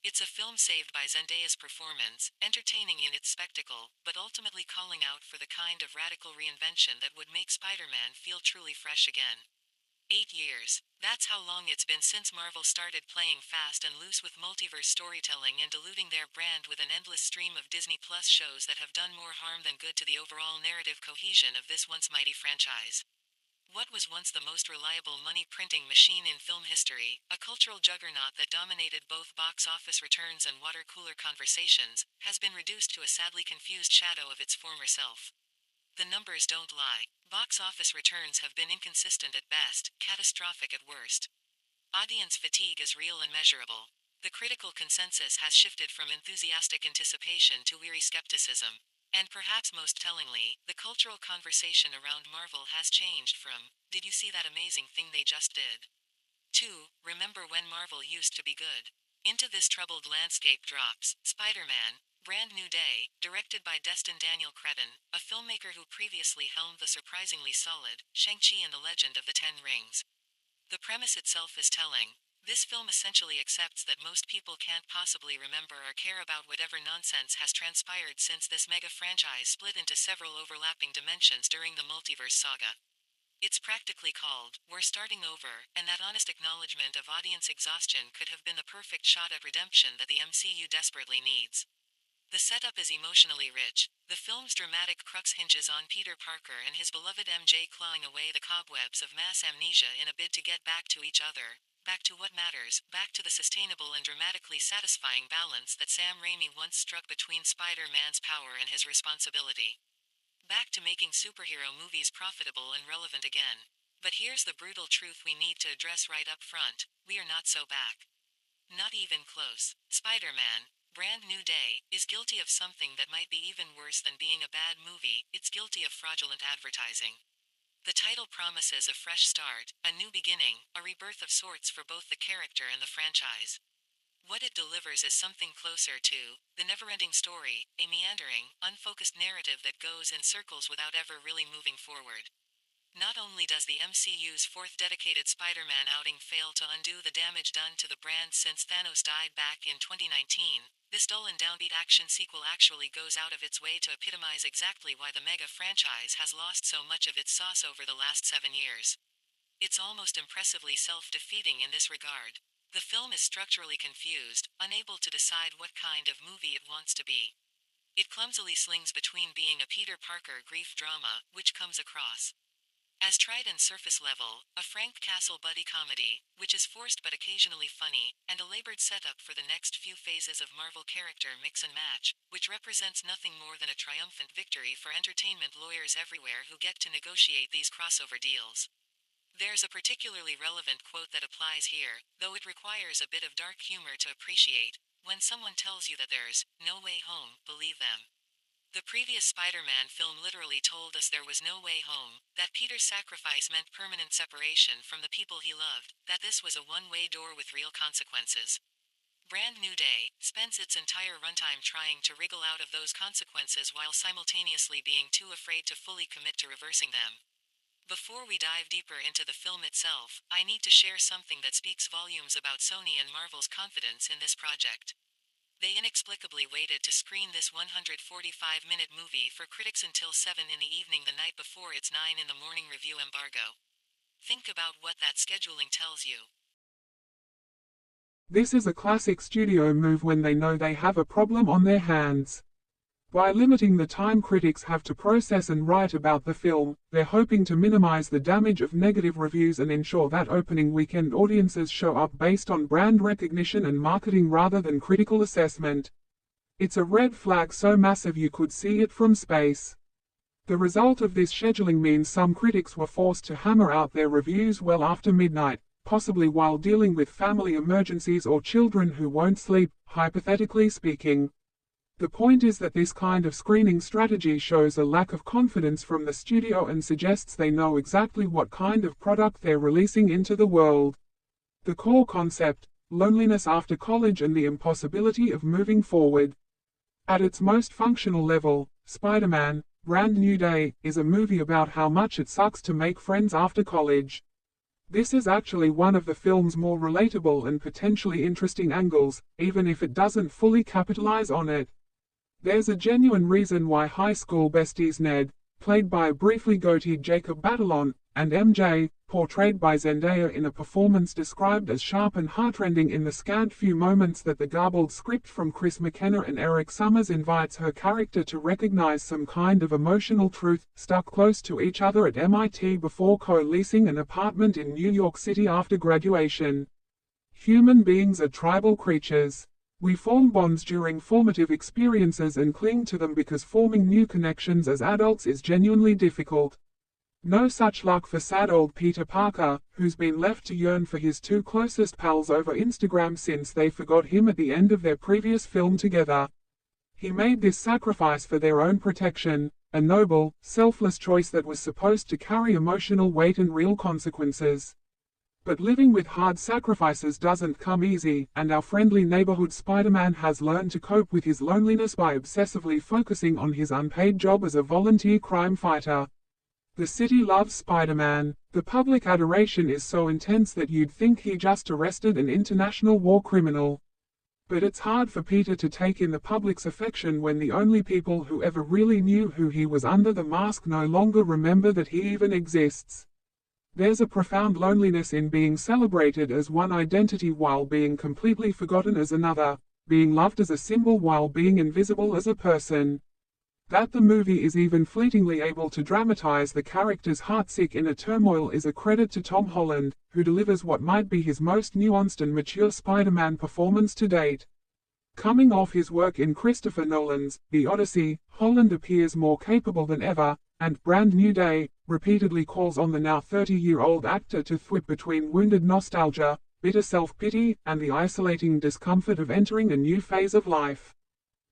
It's a film saved by Zendaya's performance, entertaining in its spectacle, but ultimately calling out for the kind of radical reinvention that would make Spider-Man feel truly fresh again. 8 years. That's how long it's been since Marvel started playing fast and loose with multiverse storytelling and diluting their brand with an endless stream of Disney Plus shows that have done more harm than good to the overall narrative cohesion of this once mighty franchise. What was once the most reliable money-printing machine in film history, a cultural juggernaut that dominated both box office returns and water-cooler conversations, has been reduced to a sadly confused shadow of its former self. The numbers don't lie. Box office returns have been inconsistent at best, catastrophic at worst. Audience fatigue is real and measurable. The critical consensus has shifted from enthusiastic anticipation to weary skepticism. And perhaps most tellingly, the cultural conversation around Marvel has changed from, "Did you see that amazing thing they just did?" to, "Remember when Marvel used to be good?" Into this troubled landscape drops Spider-Man, Brand New Day, directed by Destin Daniel Cretton, a filmmaker who previously helmed the surprisingly solid Shang-Chi and the Legend of the Ten Rings. The premise itself is telling. This film essentially accepts that most people can't possibly remember or care about whatever nonsense has transpired since this mega franchise split into several overlapping dimensions during the multiverse saga. It's practically called, "We're starting over," and that honest acknowledgement of audience exhaustion could have been the perfect shot at redemption that the MCU desperately needs. The setup is emotionally rich. The film's dramatic crux hinges on Peter Parker and his beloved MJ clawing away the cobwebs of mass amnesia in a bid to get back to each other, back to what matters, back to the sustainable and dramatically satisfying balance that Sam Raimi once struck between Spider-Man's power and his responsibility. Back to making superhero movies profitable and relevant again. But here's the brutal truth we need to address right up front: we are not so back. Not even close. Spider-Man, Brand New Day, is guilty of something that might be even worse than being a bad movie. It's guilty of fraudulent advertising. The title promises a fresh start, a new beginning, a rebirth of sorts for both the character and the franchise. What it delivers is something closer to the never-ending story, a meandering, unfocused narrative that goes in circles without ever really moving forward. Not only does the MCU's fourth dedicated Spider-Man outing fail to undo the damage done to the brand since Thanos died back in 2019, this dull and downbeat action sequel actually goes out of its way to epitomize exactly why the mega franchise has lost so much of its sauce over the last 7 years. It's almost impressively self-defeating in this regard. The film is structurally confused, unable to decide what kind of movie it wants to be. It clumsily slings between being a Peter Parker grief drama, which comes across as tried and surface level, a Frank Castle buddy comedy, which is forced but occasionally funny, and a labored setup for the next few phases of Marvel character mix and match, which represents nothing more than a triumphant victory for entertainment lawyers everywhere who get to negotiate these crossover deals. There's a particularly relevant quote that applies here, though it requires a bit of dark humor to appreciate. When someone tells you that there's no way home, believe them. The previous Spider-Man film literally told us there was no way home, that Peter's sacrifice meant permanent separation from the people he loved, that this was a one-way door with real consequences. Brand New Day spends its entire runtime trying to wriggle out of those consequences while simultaneously being too afraid to fully commit to reversing them. Before we dive deeper into the film itself, I need to share something that speaks volumes about Sony and Marvel's confidence in this project. They inexplicably waited to screen this 145-minute movie for critics until 7 in the evening the night before its 9 in the morning review embargo. Think about what that scheduling tells you. This is a classic studio move when they know they have a problem on their hands. By limiting the time critics have to process and write about the film, they're hoping to minimize the damage of negative reviews and ensure that opening weekend audiences show up based on brand recognition and marketing rather than critical assessment. It's a red flag so massive you could see it from space. The result of this scheduling means some critics were forced to hammer out their reviews well after midnight, possibly while dealing with family emergencies or children who won't sleep, hypothetically speaking. The point is that this kind of screening strategy shows a lack of confidence from the studio and suggests they know exactly what kind of product they're releasing into the world. The core concept, loneliness after college and the impossibility of moving forward. At its most functional level, Spider-Man, Brand New Day, is a movie about how much it sucks to make friends after college. This is actually one of the film's more relatable and potentially interesting angles, even if it doesn't fully capitalize on it. There's a genuine reason why high school besties Ned, played by briefly goateed Jacob Batalon, and MJ, portrayed by Zendaya in a performance described as sharp and heartrending in the scant few moments that the garbled script from Chris McKenna and Eric Summers invites her character to recognize some kind of emotional truth, stuck close to each other at MIT before co-leasing an apartment in New York City after graduation. Human beings are tribal creatures. We form bonds during formative experiences and cling to them because forming new connections as adults is genuinely difficult. No such luck for sad old Peter Parker, who's been left to yearn for his two closest pals over Instagram since they forgot him at the end of their previous film together. He made this sacrifice for their own protection, a noble, selfless choice that was supposed to carry emotional weight and real consequences. But living with hard sacrifices doesn't come easy, and our friendly neighborhood Spider-Man has learned to cope with his loneliness by obsessively focusing on his unpaid job as a volunteer crime fighter. The city loves Spider-Man. The public adoration is so intense that you'd think he just arrested an international war criminal. But it's hard for Peter to take in the public's affection when the only people who ever really knew who he was under the mask no longer remember that he even exists. There's a profound loneliness in being celebrated as one identity while being completely forgotten as another, being loved as a symbol while being invisible as a person. That the movie is even fleetingly able to dramatize the character's heartsick inner turmoil is a credit to Tom Holland, who delivers what might be his most nuanced and mature Spider-Man performance to date. Coming off his work in Christopher Nolan's The Odyssey, Holland appears more capable than ever, and Brand New Day repeatedly calls on the now 30-year-old actor to thwip between wounded nostalgia, bitter self-pity, and the isolating discomfort of entering a new phase of life.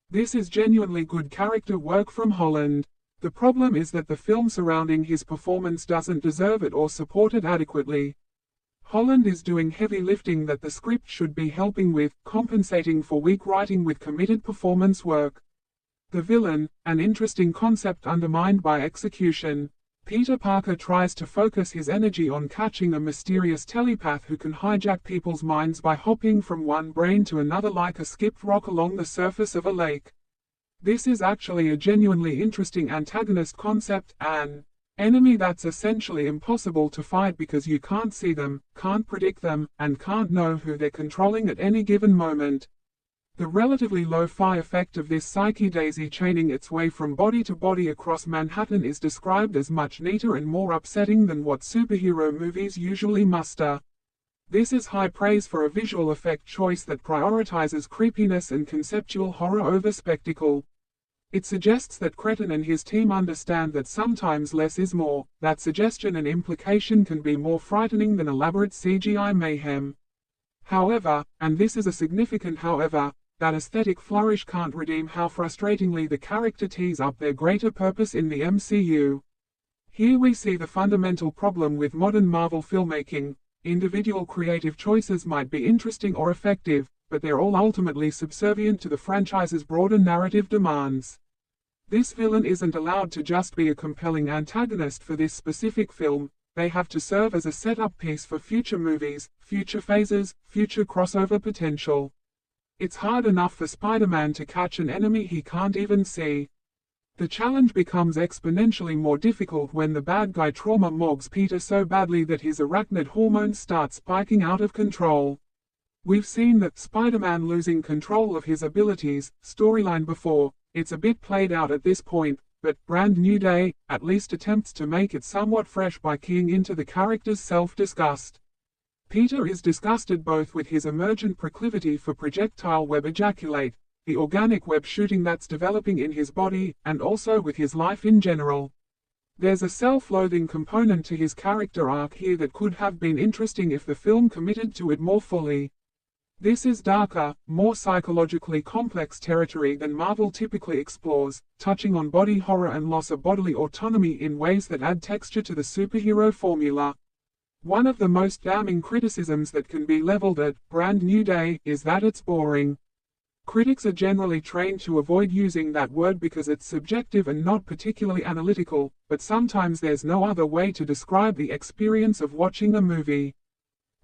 This is genuinely good character work from Holland. The problem is that the film surrounding his performance doesn't deserve it or support it adequately. Holland is doing heavy lifting that the script should be helping with, compensating for weak writing with committed performance work. The villain, an interesting concept undermined by execution. Peter Parker tries to focus his energy on catching a mysterious telepath who can hijack people's minds by hopping from one brain to another like a skipped rock along the surface of a lake. This is actually a genuinely interesting antagonist concept, an enemy that's essentially impossible to fight because you can't see them, can't predict them, and can't know who they're controlling at any given moment. The relatively low-fi effect of this psyche daisy chaining its way from body to body across Manhattan is described as much neater and more upsetting than what superhero movies usually muster. This is high praise for a visual effect choice that prioritizes creepiness and conceptual horror over spectacle. It suggests that Cretton and his team understand that sometimes less is more. That suggestion and implication can be more frightening than elaborate CGI mayhem. However, and this is a significant however, that aesthetic flourish can't redeem how frustratingly the character tees up their greater purpose in the MCU. Here we see the fundamental problem with modern Marvel filmmaking. Individual creative choices might be interesting or effective, but they're all ultimately subservient to the franchise's broader narrative demands. This villain isn't allowed to just be a compelling antagonist for this specific film. They have to serve as a setup piece for future movies, future phases, future crossover potential. It's hard enough for Spider-Man to catch an enemy he can't even see. The challenge becomes exponentially more difficult when the bad guy trauma mogs Peter so badly that his arachnid hormones start spiking out of control. We've seen that Spider-Man losing control of his abilities storyline before, It's a bit played out at this point, but Brand New Day at least attempts to make it somewhat fresh by keying into the character's self-disgust. Peter is disgusted both with his emergent proclivity for projectile web ejaculate, the organic web shooting that's developing in his body, and also with his life in general. There's a self-loathing component to his character arc here that could have been interesting if the film committed to it more fully. This is darker, more psychologically complex territory than Marvel typically explores, touching on body horror and loss of bodily autonomy in ways that add texture to the superhero formula. One of the most damning criticisms that can be leveled at Brand New Day is that it's boring. Critics are generally trained to avoid using that word because it's subjective and not particularly analytical, but sometimes there's no other way to describe the experience of watching a movie.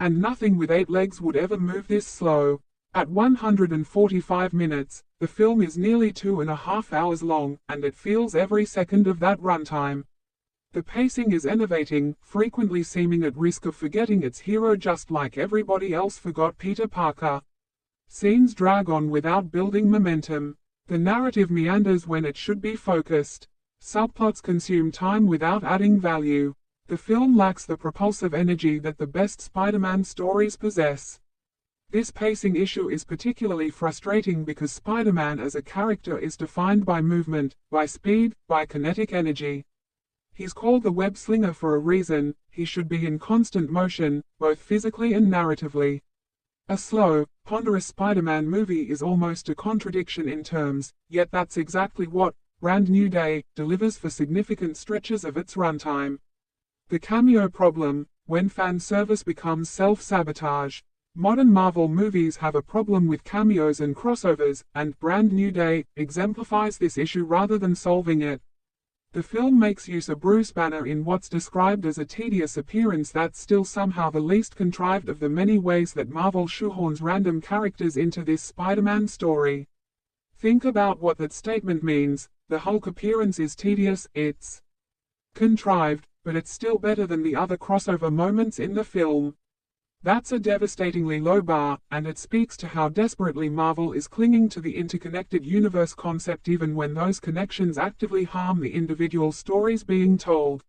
And nothing with 8 legs would ever move this slow. At 145 minutes, the film is nearly 2.5 hours long, and it feels every second of that runtime. The pacing is enervating, frequently seeming at risk of forgetting its hero just like everybody else forgot Peter Parker. Scenes drag on without building momentum. The narrative meanders when it should be focused. Subplots consume time without adding value. The film lacks the propulsive energy that the best Spider-Man stories possess. This pacing issue is particularly frustrating because Spider-Man as a character is defined by movement, by speed, by kinetic energy. He's called the web slinger for a reason. He should be in constant motion, both physically and narratively. A slow, ponderous Spider-Man movie is almost a contradiction in terms, yet that's exactly what Brand New Day delivers for significant stretches of its runtime. The cameo problem, when fan service becomes self-sabotage. Modern Marvel movies have a problem with cameos and crossovers, and Brand New Day exemplifies this issue rather than solving it. The film makes use of Bruce Banner in what's described as a tedious appearance that's still somehow the least contrived of the many ways that Marvel shoehorns random characters into this Spider-Man story. Think about what that statement means. The Hulk appearance is tedious, it's contrived, but it's still better than the other crossover moments in the film. That's a devastatingly low bar, and it speaks to how desperately Marvel is clinging to the interconnected universe concept even when those connections actively harm the individual stories being told.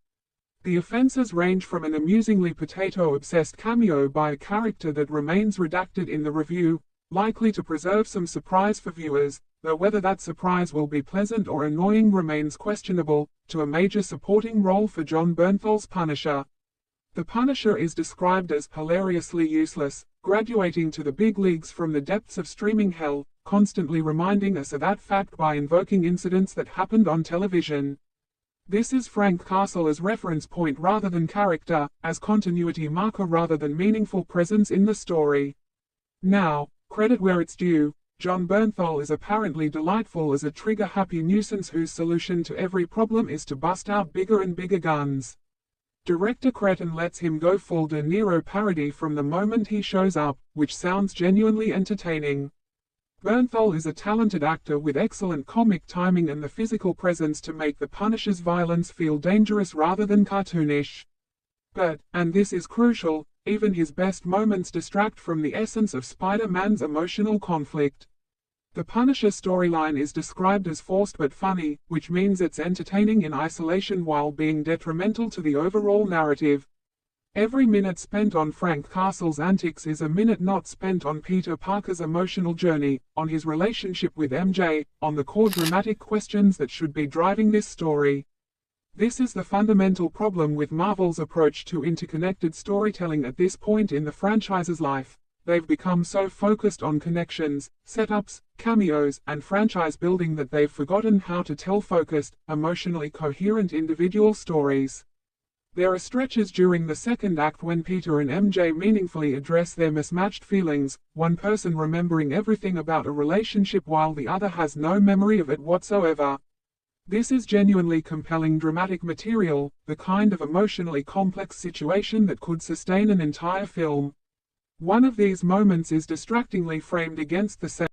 The offenses range from an amusingly potato-obsessed cameo by a character that remains redacted in the review, likely to preserve some surprise for viewers, though whether that surprise will be pleasant or annoying remains questionable, to a major supporting role for Jon Bernthal's Punisher. The Punisher is described as hilariously useless, graduating to the big leagues from the depths of streaming hell, constantly reminding us of that fact by invoking incidents that happened on television. This is Frank Castle as reference point rather than character, as continuity marker rather than meaningful presence in the story. Now, credit where it's due, Jon Bernthal is apparently delightful as a trigger-happy nuisance whose solution to every problem is to bust out bigger and bigger guns. Director Cretton lets him go full De Niro parody from the moment he shows up, which sounds genuinely entertaining. Bernthal is a talented actor with excellent comic timing and the physical presence to make the Punisher's violence feel dangerous rather than cartoonish. But, and this is crucial, even his best moments distract from the essence of Spider-Man's emotional conflict. The Punisher storyline is described as forced but funny, which means it's entertaining in isolation while being detrimental to the overall narrative. Every minute spent on Frank Castle's antics is a minute not spent on Peter Parker's emotional journey, on his relationship with MJ, on the core dramatic questions that should be driving this story. This is the fundamental problem with Marvel's approach to interconnected storytelling at this point in the franchise's life. They've become so focused on connections, setups, cameos, and franchise building that they've forgotten how to tell focused, emotionally coherent individual stories. There are stretches during the second act when Peter and MJ meaningfully address their mismatched feelings, one person remembering everything about a relationship while the other has no memory of it whatsoever. This is genuinely compelling dramatic material, the kind of emotionally complex situation that could sustain an entire film. One of these moments is distractingly framed against the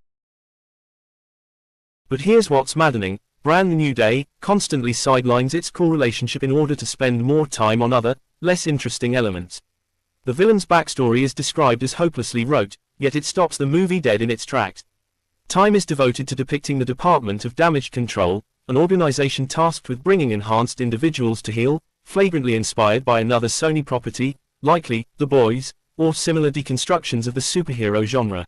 But here's what's maddening. Brand New Day constantly sidelines its core relationship in order to spend more time on other, less interesting elements. The villain's backstory is described as hopelessly rote, yet it stops the movie dead in its tracks. Time is devoted to depicting the Department of Damage Control, an organization tasked with bringing enhanced individuals to heal, flagrantly inspired by another Sony property, likely The Boys, or similar deconstructions of the superhero genre.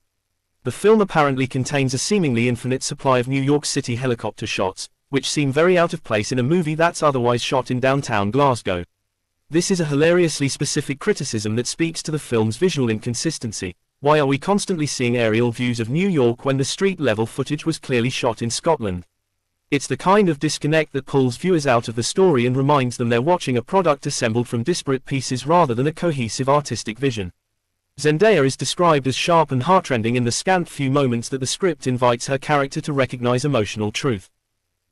The film apparently contains a seemingly infinite supply of New York City helicopter shots, which seem very out of place in a movie that's otherwise shot in downtown Glasgow. This is a hilariously specific criticism that speaks to the film's visual inconsistency. Why are we constantly seeing aerial views of New York when the street-level footage was clearly shot in Scotland? It's the kind of disconnect that pulls viewers out of the story and reminds them they're watching a product assembled from disparate pieces rather than a cohesive artistic vision. Zendaya is described as sharp and heartrending in the scant few moments that the script invites her character to recognize emotional truth.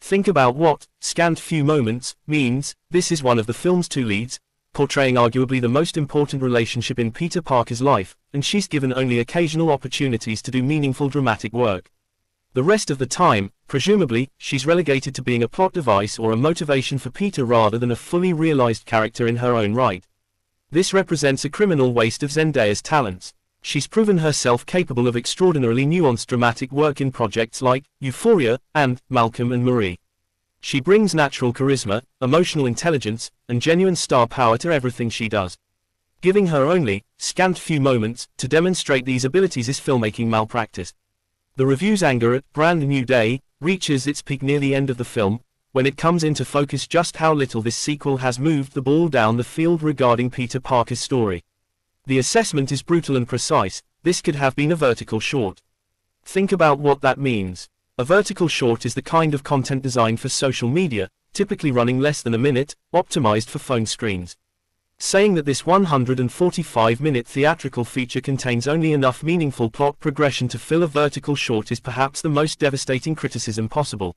Think about what "scant few moments" means. This is one of the film's two leads, portraying arguably the most important relationship in Peter Parker's life, and she's given only occasional opportunities to do meaningful dramatic work. The rest of the time, presumably, she's relegated to being a plot device or a motivation for Peter rather than a fully realized character in her own right. This represents a criminal waste of Zendaya's talents. She's proven herself capable of extraordinarily nuanced dramatic work in projects like Euphoria and Malcolm and Marie. She brings natural charisma, emotional intelligence, and genuine star power to everything she does. Giving her only scant few moments to demonstrate these abilities is filmmaking malpractice. The review's anger at Brand New Day reaches its peak near the end of the film, when it comes into focus just how little this sequel has moved the ball down the field regarding Peter Parker's story. The assessment is brutal and precise. This could have been a vertical short. Think about what that means. A vertical short is the kind of content designed for social media, typically running less than a minute, optimized for phone screens. Saying that this 145-minute theatrical feature contains only enough meaningful plot progression to fill a vertical short is perhaps the most devastating criticism possible.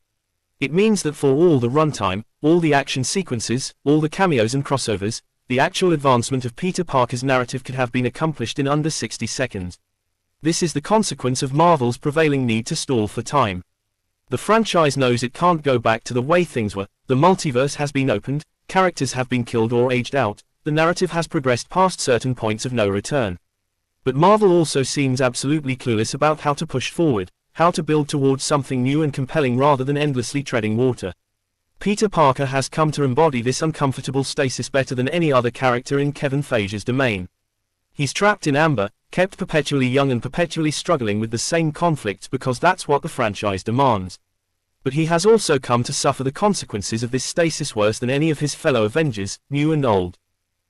It means that for all the runtime, all the action sequences, all the cameos and crossovers, the actual advancement of Peter Parker's narrative could have been accomplished in under 60 seconds. This is the consequence of Marvel's prevailing need to stall for time. The franchise knows it can't go back to the way things were. The multiverse has been opened, characters have been killed or aged out, the narrative has progressed past certain points of no return. But Marvel also seems absolutely clueless about how to push forward, how to build towards something new and compelling rather than endlessly treading water. Peter Parker has come to embody this uncomfortable stasis better than any other character in Kevin Feige's domain. He's trapped in amber, kept perpetually young and perpetually struggling with the same conflicts because that's what the franchise demands. But he has also come to suffer the consequences of this stasis worse than any of his fellow Avengers, new and old.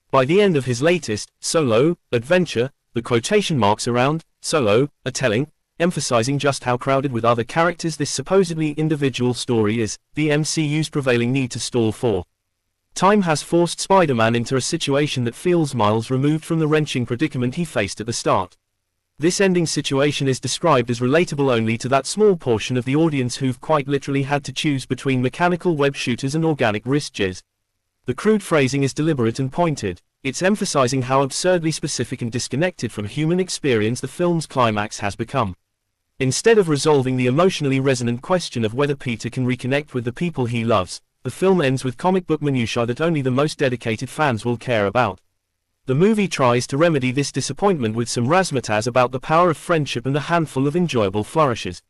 By the end of his latest, solo, adventure, the quotation marks around solo are telling, emphasizing just how crowded with other characters this supposedly individual story is. The MCU's prevailing need to stall for time has forced Spider-Man into a situation that feels miles removed from the wrenching predicament he faced at the start. This ending situation is described as relatable only to that small portion of the audience who've quite literally had to choose between mechanical web shooters and organic wrist jizz. The crude phrasing is deliberate and pointed. It's emphasizing how absurdly specific and disconnected from human experience the film's climax has become. Instead of resolving the emotionally resonant question of whether Peter can reconnect with the people he loves, the film ends with comic book minutiae that only the most dedicated fans will care about. The movie tries to remedy this disappointment with some razzmatazz about the power of friendship and a handful of enjoyable flourishes.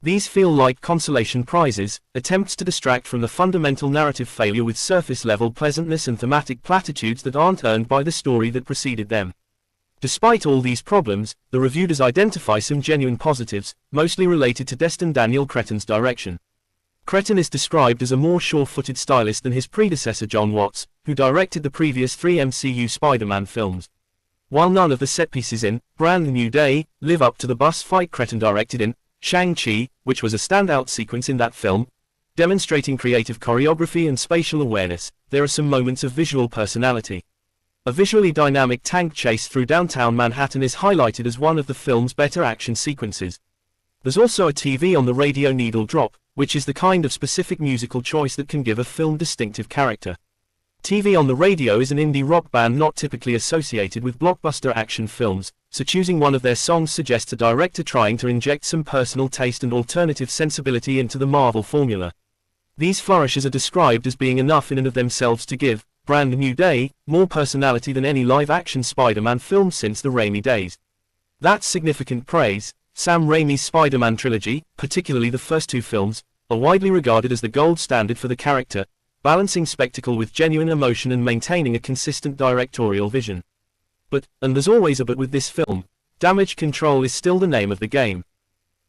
These feel like consolation prizes, attempts to distract from the fundamental narrative failure with surface-level pleasantness and thematic platitudes that aren't earned by the story that preceded them. Despite all these problems, the review does identify some genuine positives, mostly related to Destin Daniel Cretton's direction. Cretton is described as a more sure-footed stylist than his predecessor Jon Watts, who directed the previous 3 MCU Spider-Man films. While none of the set-pieces in Brand New Day live up to the bus fight Cretton directed in Shang-Chi, which was a standout sequence in that film, demonstrating creative choreography and spatial awareness, there are some moments of visual personality. A visually dynamic tank chase through downtown Manhattan is highlighted as one of the film's better action sequences. There's also a TV on the radio needle drop, which is the kind of specific musical choice that can give a film distinctive character. TV on the Radio is an indie rock band not typically associated with blockbuster action films, so choosing one of their songs suggests a director trying to inject some personal taste and alternative sensibility into the Marvel formula. These flourishes are described as being enough in and of themselves to give Brand New Day more personality than any live-action Spider-Man film since the Raimi days. That's significant praise. Sam Raimi's Spider-Man trilogy, particularly the first two films, are widely regarded as the gold standard for the character, balancing spectacle with genuine emotion and maintaining a consistent directorial vision. But, and there's always a but with this film, damage control is still the name of the game.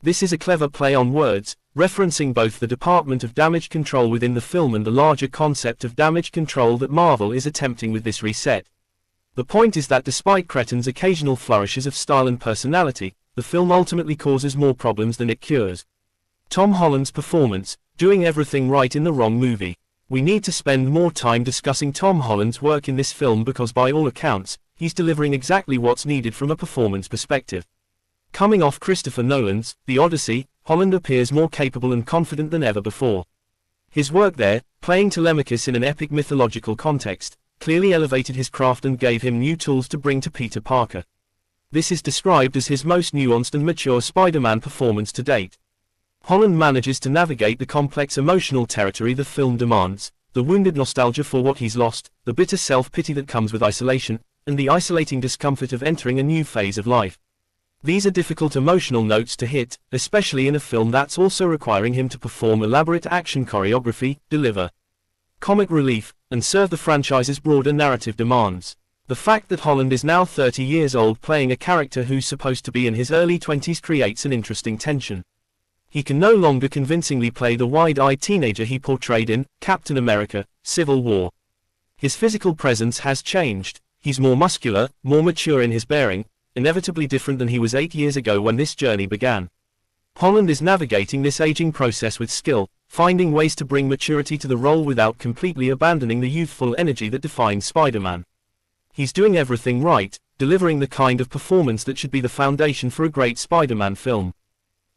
This is a clever play on words, referencing both the department of damage control within the film and the larger concept of damage control that Marvel is attempting with this reset. The point is that despite Cretton's occasional flourishes of style and personality, the film ultimately causes more problems than it cures. Tom Holland's performance, doing everything right in the wrong movie. We need to spend more time discussing Tom Holland's work in this film because by all accounts, he's delivering exactly what's needed from a performance perspective. Coming off Christopher Nolan's The Odyssey, Holland appears more capable and confident than ever before. His work there, playing Telemachus in an epic mythological context, clearly elevated his craft and gave him new tools to bring to Peter Parker. This is described as his most nuanced and mature Spider-Man performance to date. Holland manages to navigate the complex emotional territory the film demands, the wounded nostalgia for what he's lost, the bitter self-pity that comes with isolation, and the isolating discomfort of entering a new phase of life. These are difficult emotional notes to hit, especially in a film that's also requiring him to perform elaborate action choreography, deliver comic relief, and serve the franchise's broader narrative demands. The fact that Holland is now 30 years old playing a character who's supposed to be in his early 20s creates an interesting tension. He can no longer convincingly play the wide-eyed teenager he portrayed in Captain America: Civil War. His physical presence has changed. He's more muscular, more mature in his bearing, inevitably different than he was 8 years ago when this journey began. Holland is navigating this aging process with skill, finding ways to bring maturity to the role without completely abandoning the youthful energy that defines Spider-Man. He's doing everything right, delivering the kind of performance that should be the foundation for a great Spider-Man film.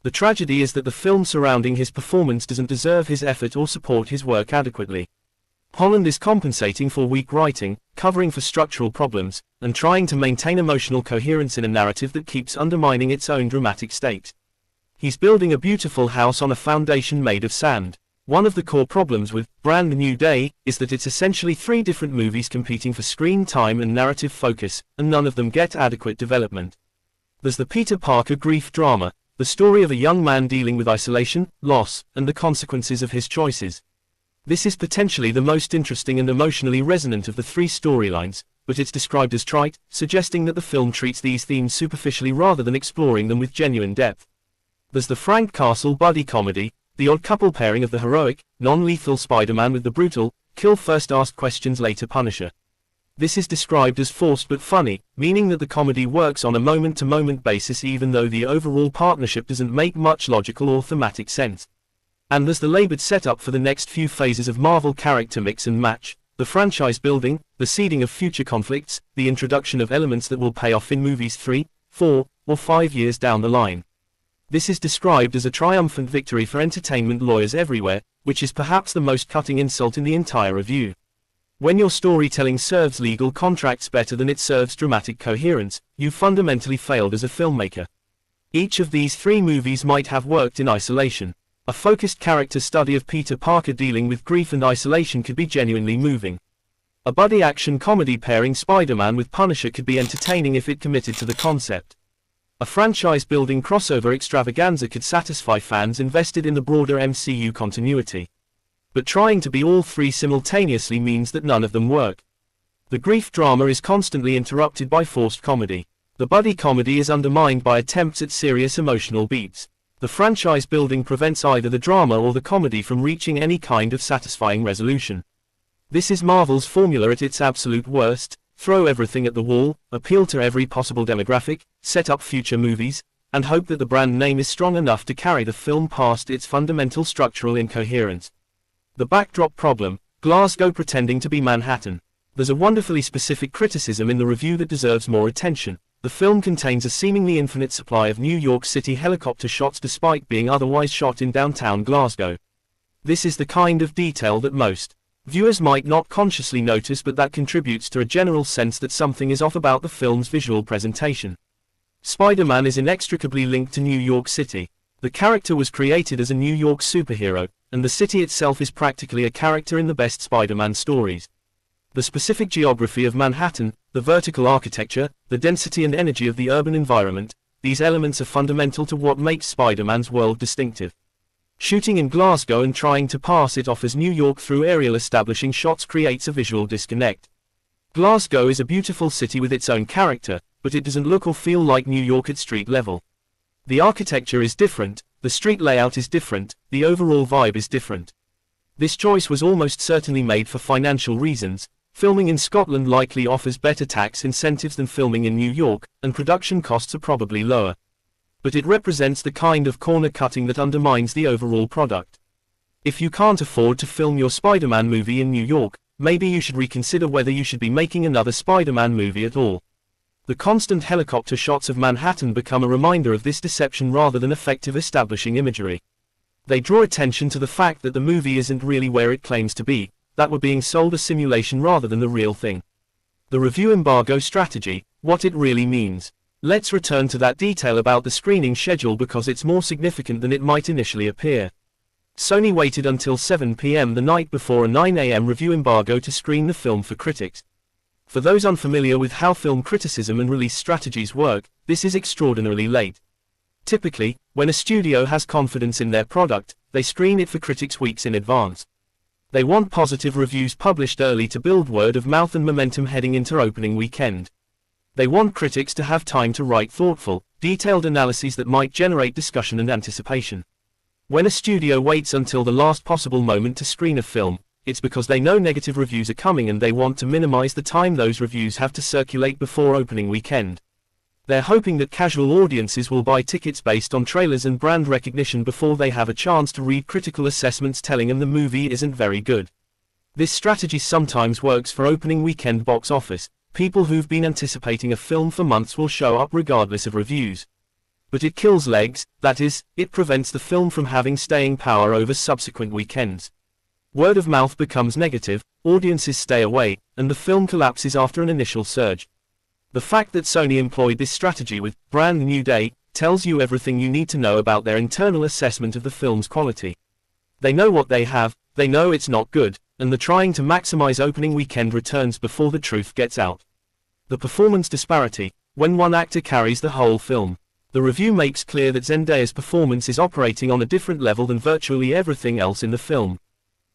The tragedy is that the film surrounding his performance doesn't deserve his effort or support his work adequately. Holland is compensating for weak writing, covering for structural problems, and trying to maintain emotional coherence in a narrative that keeps undermining its own dramatic state. He's building a beautiful house on a foundation made of sand. One of the core problems with Brand New Day is that it's essentially 3 different movies competing for screen time and narrative focus, and none of them get adequate development. There's the Peter Parker grief drama, the story of a young man dealing with isolation, loss, and the consequences of his choices. This is potentially the most interesting and emotionally resonant of the 3 storylines, but it's described as trite, suggesting that the film treats these themes superficially rather than exploring them with genuine depth. There's the Frank Castle buddy comedy, the odd couple pairing of the heroic, non-lethal Spider-Man with the brutal, kill-first-asked-questions-later Punisher. This is described as forced but funny, meaning that the comedy works on a moment-to-moment basis even though the overall partnership doesn't make much logical or thematic sense. And there's the labored setup for the next few phases of Marvel character mix and match, the franchise building, the seeding of future conflicts, the introduction of elements that will pay off in movies 3, 4, or 5 years down the line. This is described as a triumphant victory for entertainment lawyers everywhere, which is perhaps the most cutting insult in the entire review. When your storytelling serves legal contracts better than it serves dramatic coherence, you've fundamentally failed as a filmmaker. Each of these 3 movies might have worked in isolation. A focused character study of Peter Parker dealing with grief and isolation could be genuinely moving. A buddy action comedy pairing Spider-Man with Punisher could be entertaining if it committed to the concept. A franchise-building crossover extravaganza could satisfy fans invested in the broader MCU continuity. But trying to be all 3 simultaneously means that none of them work. The grief drama is constantly interrupted by forced comedy. The buddy comedy is undermined by attempts at serious emotional beats. The franchise building prevents either the drama or the comedy from reaching any kind of satisfying resolution. This is Marvel's formula at its absolute worst: throw everything at the wall, appeal to every possible demographic, set up future movies, and hope that the brand name is strong enough to carry the film past its fundamental structural incoherence. The backdrop problem: Glasgow pretending to be Manhattan. There's a wonderfully specific criticism in the review that deserves more attention. The film contains a seemingly infinite supply of New York City helicopter shots despite being otherwise shot in downtown Glasgow. This is the kind of detail that most viewers might not consciously notice but that contributes to a general sense that something is off about the film's visual presentation. Spider-Man is inextricably linked to New York City. The character was created as a New York superhero, and the city itself is practically a character in the best Spider-Man stories. The specific geography of Manhattan, the vertical architecture, the density and energy of the urban environment, these elements are fundamental to what makes Spider-Man's world distinctive. Shooting in Glasgow and trying to pass it off as New York through aerial establishing shots creates a visual disconnect. Glasgow is a beautiful city with its own character, but it doesn't look or feel like New York at street level. The architecture is different, the street layout is different, the overall vibe is different. This choice was almost certainly made for financial reasons. Filming in Scotland likely offers better tax incentives than filming in New York, and production costs are probably lower. But it represents the kind of corner cutting that undermines the overall product. If you can't afford to film your Spider-Man movie in New York, maybe you should reconsider whether you should be making another Spider-Man movie at all. The constant helicopter shots of Manhattan become a reminder of this deception rather than effective establishing imagery. They draw attention to the fact that the movie isn't really where it claims to be, that we're being sold a simulation rather than the real thing. The review embargo strategy, what it really means. Let's return to that detail about the screening schedule because it's more significant than it might initially appear. Sony waited until 7 p.m. the night before a 9 a.m. review embargo to screen the film for critics. For those unfamiliar with how film criticism and release strategies work, this is extraordinarily late. Typically, when a studio has confidence in their product, they screen it for critics weeks in advance. They want positive reviews published early to build word of mouth and momentum heading into opening weekend. They want critics to have time to write thoughtful, detailed analyses that might generate discussion and anticipation. When a studio waits until the last possible moment to screen a film, it's because they know negative reviews are coming and they want to minimize the time those reviews have to circulate before opening weekend. They're hoping that casual audiences will buy tickets based on trailers and brand recognition before they have a chance to read critical assessments telling them the movie isn't very good. This strategy sometimes works for opening weekend box office. People who've been anticipating a film for months will show up regardless of reviews. But it kills legs, that is, it prevents the film from having staying power over subsequent weekends. Word of mouth becomes negative, audiences stay away, and the film collapses after an initial surge. The fact that Sony employed this strategy with Brand New Day tells you everything you need to know about their internal assessment of the film's quality. They know what they have, they know it's not good, and they're trying to maximize opening weekend returns before the truth gets out. The performance disparity, when one actor carries the whole film. The review makes clear that Zendaya's performance is operating on a different level than virtually everything else in the film.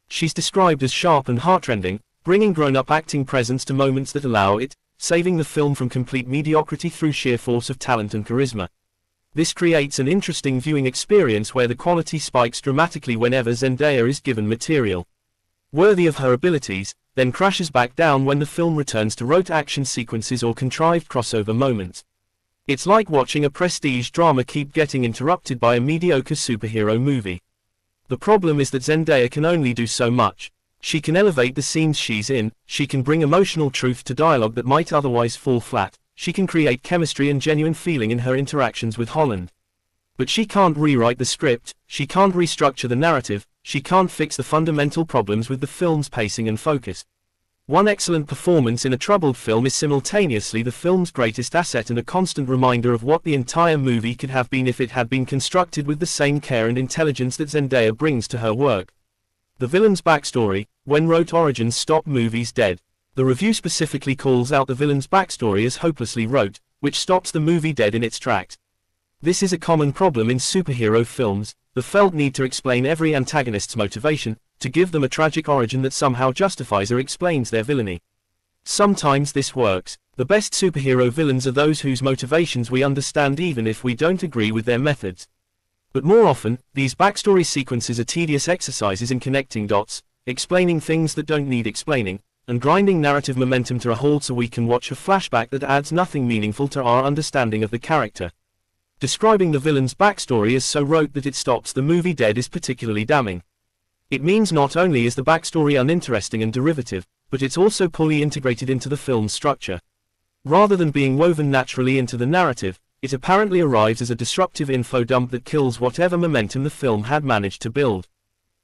She's described as sharp and heartrending, bringing grown-up acting presence to moments that allow it, saving the film from complete mediocrity through sheer force of talent and charisma. This creates an interesting viewing experience where the quality spikes dramatically whenever Zendaya is given material worthy of her abilities, then crashes back down when the film returns to rote action sequences or contrived crossover moments. It's like watching a prestige drama keep getting interrupted by a mediocre superhero movie. The problem is that Zendaya can only do so much. She can elevate the scenes she's in, she can bring emotional truth to dialogue that might otherwise fall flat, she can create chemistry and genuine feeling in her interactions with Holland. But she can't rewrite the script, she can't restructure the narrative, she can't fix the fundamental problems with the film's pacing and focus. One excellent performance in a troubled film is simultaneously the film's greatest asset and a constant reminder of what the entire movie could have been if it had been constructed with the same care and intelligence that Zendaya brings to her work. The villain's backstory, when rote origins stop movies dead. The review specifically calls out the villain's backstory as hopelessly rote, which stops the movie dead in its tracks. This is a common problem in superhero films, the felt need to explain every antagonist's motivation, to give them a tragic origin that somehow justifies or explains their villainy. Sometimes this works. The best superhero villains are those whose motivations we understand even if we don't agree with their methods. But more often, these backstory sequences are tedious exercises in connecting dots, explaining things that don't need explaining, and grinding narrative momentum to a halt so we can watch a flashback that adds nothing meaningful to our understanding of the character. Describing the villain's backstory as so rote that it stops the movie dead is particularly damning. It means not only is the backstory uninteresting and derivative, but it's also poorly integrated into the film's structure. Rather than being woven naturally into the narrative, it apparently arrives as a disruptive info dump that kills whatever momentum the film had managed to build.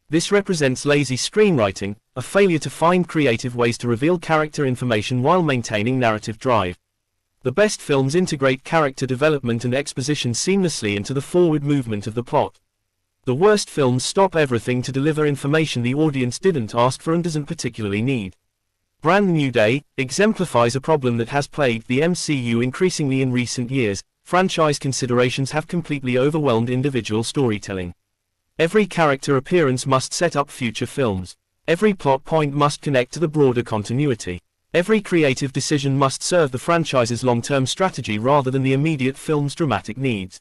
This represents lazy screenwriting, a failure to find creative ways to reveal character information while maintaining narrative drive. The best films integrate character development and exposition seamlessly into the forward movement of the plot. The worst films stop everything to deliver information the audience didn't ask for and doesn't particularly need. Brand New Day exemplifies a problem that has plagued the MCU increasingly in recent years, franchise considerations have completely overwhelmed individual storytelling. Every character appearance must set up future films. Every plot point must connect to the broader continuity. Every creative decision must serve the franchise's long-term strategy rather than the immediate film's dramatic needs.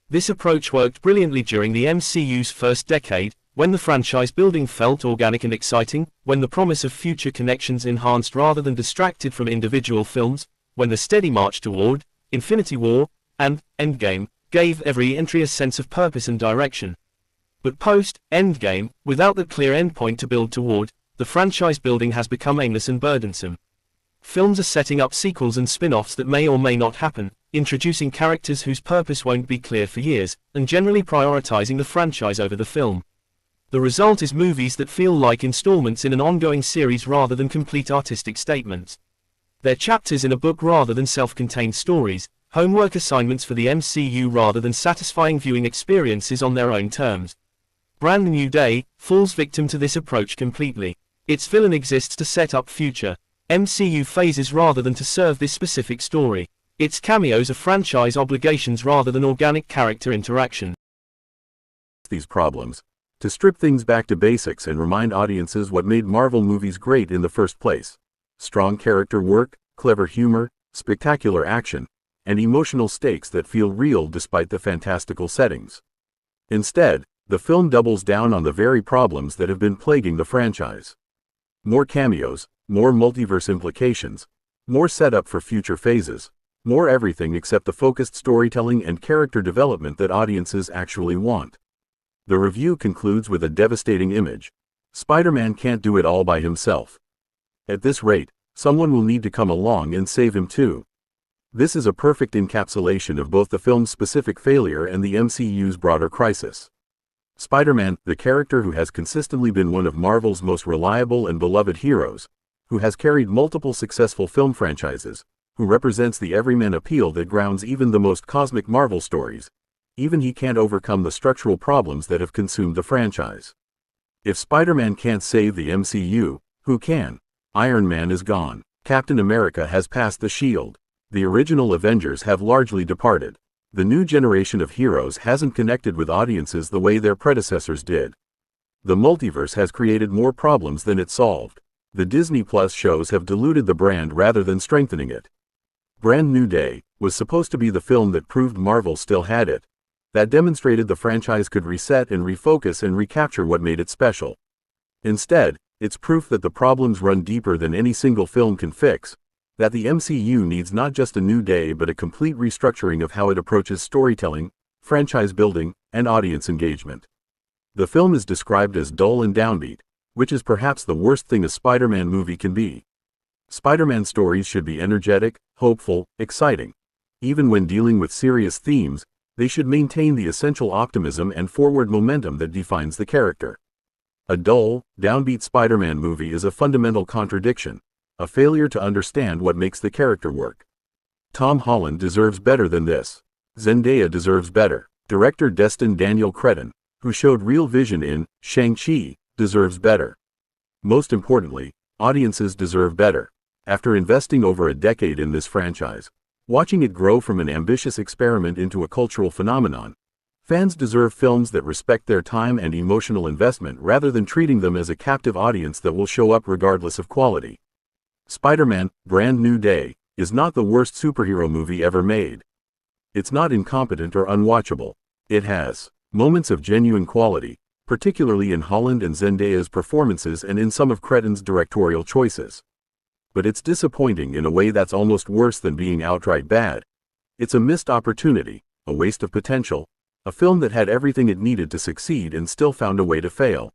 This approach worked brilliantly during the MCU's first decade, when the franchise building felt organic and exciting, when the promise of future connections enhanced rather than distracted from individual films, when the steady march toward Infinity War and Endgame gave every entry a sense of purpose and direction. But post-Endgame, without that clear endpoint to build toward, the franchise building has become aimless and burdensome. Films are setting up sequels and spin-offs that may or may not happen, introducing characters whose purpose won't be clear for years, and generally prioritizing the franchise over the film. The result is movies that feel like installments in an ongoing series rather than complete artistic statements. They're chapters in a book rather than self-contained stories, homework assignments for the MCU rather than satisfying viewing experiences on their own terms. Brand New Day falls victim to this approach completely. Its villain exists to set up future MCU phases rather than to serve this specific story. Its cameos are franchise obligations rather than organic character interaction. These problems, to strip things back to basics and remind audiences what made Marvel movies great in the first place. Strong character work, clever humor, spectacular action, and emotional stakes that feel real despite the fantastical settings. Instead, the film doubles down on the very problems that have been plaguing the franchise. More cameos, more multiverse implications, more setup for future phases, more everything except the focused storytelling and character development that audiences actually want. The review concludes with a devastating image. Spider-Man can't do it all by himself. At this rate, someone will need to come along and save him too. This is a perfect encapsulation of both the film's specific failure and the MCU's broader crisis. Spider-Man, the character who has consistently been one of Marvel's most reliable and beloved heroes, who has carried multiple successful film franchises, who represents the everyman appeal that grounds even the most cosmic Marvel stories, even he can't overcome the structural problems that have consumed the franchise. If Spider-Man can't save the MCU, who can? Iron Man is gone. Captain America has passed the shield. The original Avengers have largely departed. The new generation of heroes hasn't connected with audiences the way their predecessors did. The multiverse has created more problems than it solved. The Disney Plus shows have diluted the brand rather than strengthening it. Brand New Day was supposed to be the film that proved Marvel still had it, that demonstrated the franchise could reset and refocus and recapture what made it special. Instead, it's proof that the problems run deeper than any single film can fix, that the MCU needs not just a new day but a complete restructuring of how it approaches storytelling, franchise building, and audience engagement. The film is described as dull and downbeat, which is perhaps the worst thing a Spider-Man movie can be. Spider-Man stories should be energetic, hopeful, exciting. Even when dealing with serious themes, they should maintain the essential optimism and forward momentum that defines the character. A dull, downbeat Spider-Man movie is a fundamental contradiction, a failure to understand what makes the character work. Tom Holland deserves better than this. Zendaya deserves better. Director Destin Daniel Cretton, who showed real vision in Shang-Chi, deserves better. Most importantly, audiences deserve better. After investing over a decade in this franchise, watching it grow from an ambitious experiment into a cultural phenomenon, fans deserve films that respect their time and emotional investment rather than treating them as a captive audience that will show up regardless of quality. Spider-Man, Brand New Day, is not the worst superhero movie ever made. It's not incompetent or unwatchable. It has moments of genuine quality, particularly in Holland and Zendaya's performances and in some of Cretton's directorial choices. But it's disappointing in a way that's almost worse than being outright bad. It's a missed opportunity, a waste of potential, a film that had everything it needed to succeed and still found a way to fail.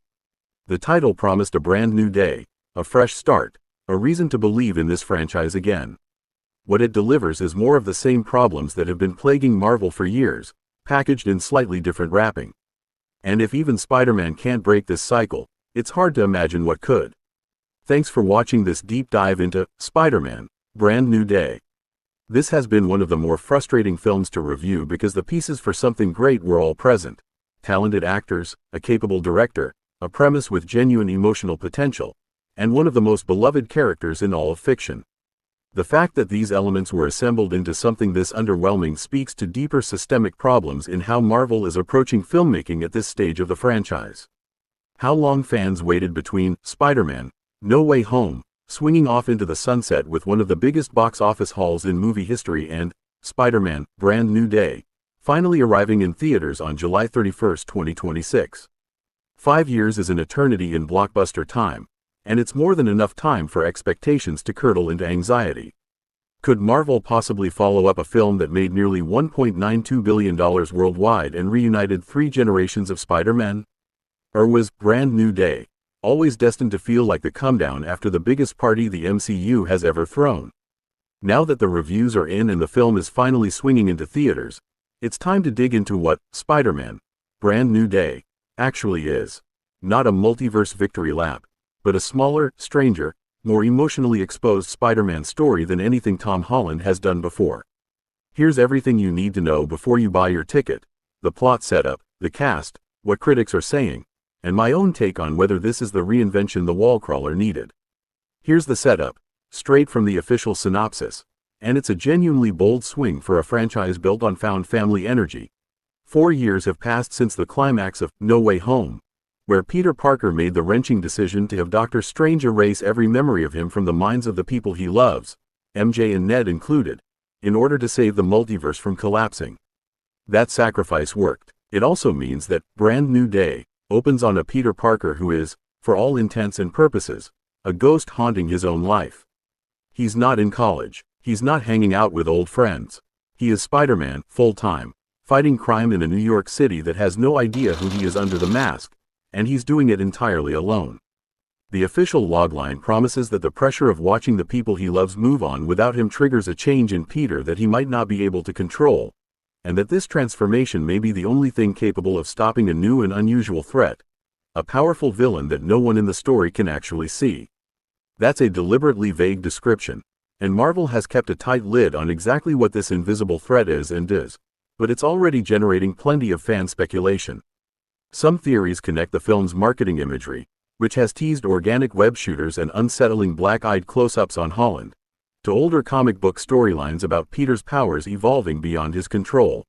The title promised a brand new day, a fresh start, a reason to believe in this franchise again. What it delivers is more of the same problems that have been plaguing Marvel for years, packaged in slightly different wrapping. And if even Spider-Man can't break this cycle, it's hard to imagine what could. Thanks for watching this deep dive into Spider-Man, Brand New Day. This has been one of the more frustrating films to review because the pieces for something great were all present. Talented actors, a capable director, a premise with genuine emotional potential, and one of the most beloved characters in all of fiction. The fact that these elements were assembled into something this underwhelming speaks to deeper systemic problems in how Marvel is approaching filmmaking at this stage of the franchise. How long fans waited between Spider-Man: No Way Home, swinging off into the sunset with one of the biggest box office hauls in movie history, and Spider-Man: Brand New Day, finally arriving in theaters on July 31, 2026. 5 years is an eternity in blockbuster time, and it's more than enough time for expectations to curdle into anxiety. Could Marvel possibly follow up a film that made nearly $1.92 billion worldwide and reunited 3 generations of Spider-Men? Or was Brand New Day always destined to feel like the comedown after the biggest party the MCU has ever thrown? Now that the reviews are in and the film is finally swinging into theaters, it's time to dig into what Spider-Man: Brand New Day actually is. Not a multiverse victory lap, but a smaller, stranger, more emotionally exposed Spider-Man story than anything Tom Holland has done before. Here's everything you need to know before you buy your ticket: the plot setup, the cast, what critics are saying, and my own take on whether this is the reinvention the wall-crawler needed. Here's the setup, straight from the official synopsis, and it's a genuinely bold swing for a franchise built on found family energy. 4 years have passed since the climax of No Way Home, where Peter Parker made the wrenching decision to have Doctor Strange erase every memory of him from the minds of the people he loves, MJ and Ned included, in order to save the multiverse from collapsing. That sacrifice worked. It also means that Brand New Day opens on a Peter Parker who is, for all intents and purposes, a ghost haunting his own life. He's not in college. He's not hanging out with old friends. He is Spider-Man, full-time, fighting crime in a New York City that has no idea who he is under the mask, and he's doing it entirely alone. The official logline promises that the pressure of watching the people he loves move on without him triggers a change in Peter that he might not be able to control, and that this transformation may be the only thing capable of stopping a new and unusual threat, a powerful villain that no one in the story can actually see. That's a deliberately vague description, and Marvel has kept a tight lid on exactly what this invisible threat is and does, but it's already generating plenty of fan speculation. Some theories connect the film's marketing imagery, which has teased organic web shooters and unsettling black-eyed close-ups on Holland, to older comic book storylines about Peter's powers evolving beyond his control.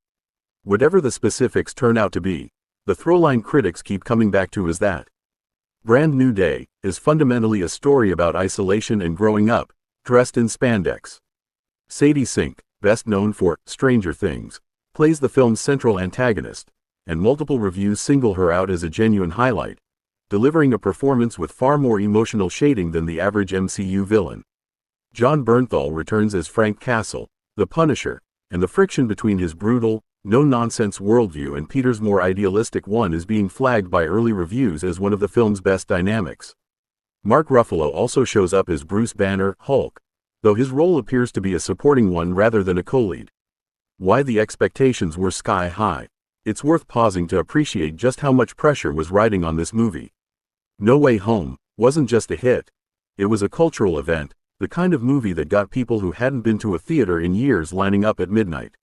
Whatever the specifics turn out to be, the throwline critics keep coming back to is that Brand New Day is fundamentally a story about isolation and growing up, dressed in spandex. Sadie Sink, best known for Stranger Things, plays the film's central antagonist, and multiple reviews single her out as a genuine highlight, delivering a performance with far more emotional shading than the average MCU villain. Jon Bernthal returns as Frank Castle, the Punisher, and the friction between his brutal, no-nonsense worldview and Peter's more idealistic one is being flagged by early reviews as one of the film's best dynamics. Mark Ruffalo also shows up as Bruce Banner, Hulk, though his role appears to be a supporting one rather than a co-lead. Why the expectations were sky high. It's worth pausing to appreciate just how much pressure was riding on this movie. No Way Home wasn't just a hit. It was a cultural event, the kind of movie that got people who hadn't been to a theater in years lining up at midnight.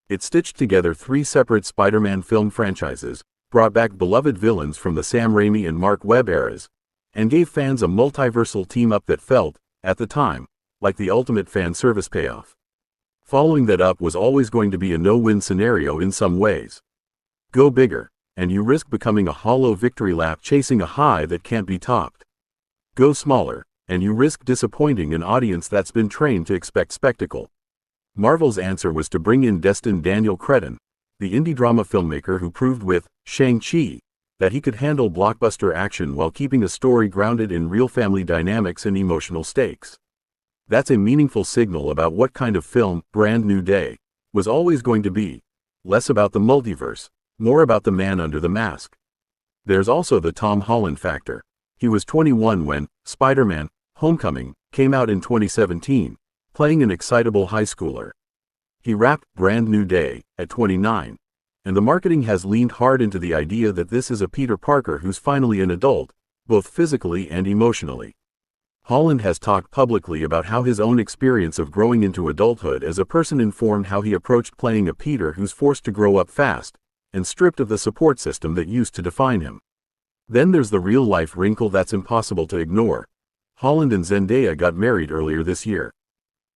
It stitched together 3 separate Spider-Man film franchises, brought back beloved villains from the Sam Raimi and Mark Webb eras, and gave fans a multiversal team-up that felt, at the time, like the ultimate fan service payoff. Following that up was always going to be a no-win scenario in some ways. Go bigger, and you risk becoming a hollow victory lap chasing a high that can't be topped. Go smaller, and you risk disappointing an audience that's been trained to expect spectacle. Marvel's answer was to bring in Destin Daniel Cretton, the indie drama filmmaker who proved with Shang-Chi that he could handle blockbuster action while keeping a story grounded in real family dynamics and emotional stakes. That's a meaningful signal about what kind of film Brand New Day was always going to be, less about the multiverse, more about the man under the mask. There's also the Tom Holland factor. He was 21 when Spider-Man: Homecoming came out in 2017, playing an excitable high schooler. He wrapped Brand New Day at 29, and the marketing has leaned hard into the idea that this is a Peter Parker who's finally an adult, both physically and emotionally. Holland has talked publicly about how his own experience of growing into adulthood as a person informed how he approached playing a Peter who's forced to grow up fast, and stripped of the support system that used to define him. Then there's the real-life wrinkle that's impossible to ignore. Holland and Zendaya got married earlier this year.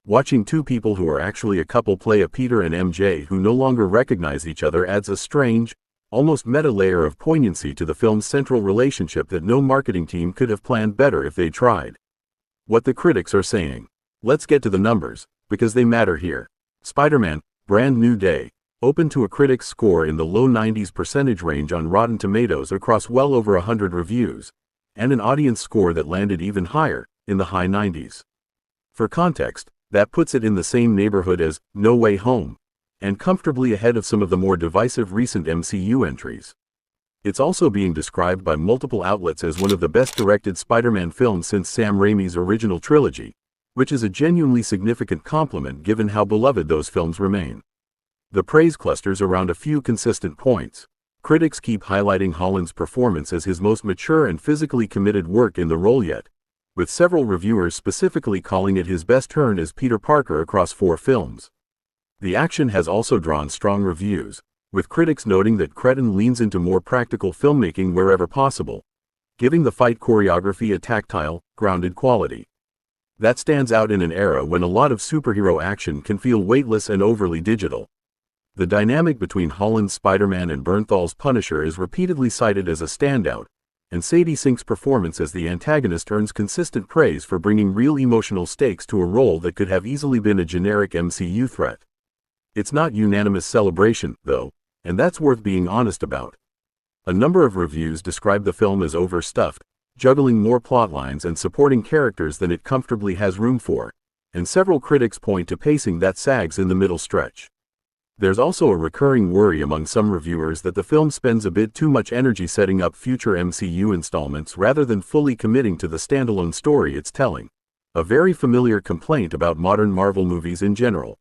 Watching two people who are actually a couple play a Peter and MJ who no longer recognize each other adds a strange, almost meta layer of poignancy to the film's central relationship that no marketing team could have planned better if they tried. What the critics are saying. Let's get to the numbers, because they matter here. Spider-Man, Brand New Day, opened to a critic's score in the low 90s% range on Rotten Tomatoes across well over 100 reviews, and an audience score that landed even higher, in the high 90s. For context, that puts it in the same neighborhood as No Way Home, and comfortably ahead of some of the more divisive recent MCU entries. It's also being described by multiple outlets as one of the best directed Spider-Man films since Sam Raimi's original trilogy, which is a genuinely significant compliment given how beloved those films remain. The praise clusters around a few consistent points. Critics keep highlighting Holland's performance as his most mature and physically committed work in the role yet, with several reviewers specifically calling it his best turn as Peter Parker across 4 films. The action has also drawn strong reviews, with critics noting that Cretton leans into more practical filmmaking wherever possible, giving the fight choreography a tactile, grounded quality. That stands out in an era when a lot of superhero action can feel weightless and overly digital. The dynamic between Holland's Spider-Man and Bernthal's Punisher is repeatedly cited as a standout, and Sadie Sink's performance as the antagonist earns consistent praise for bringing real emotional stakes to a role that could have easily been a generic MCU threat. It's not unanimous celebration, though, and that's worth being honest about. A number of reviews describe the film as overstuffed, juggling more plotlines and supporting characters than it comfortably has room for, and several critics point to pacing that sags in the middle stretch. There's also a recurring worry among some reviewers that the film spends a bit too much energy setting up future MCU installments rather than fully committing to the standalone story it's telling, a very familiar complaint about modern Marvel movies in general.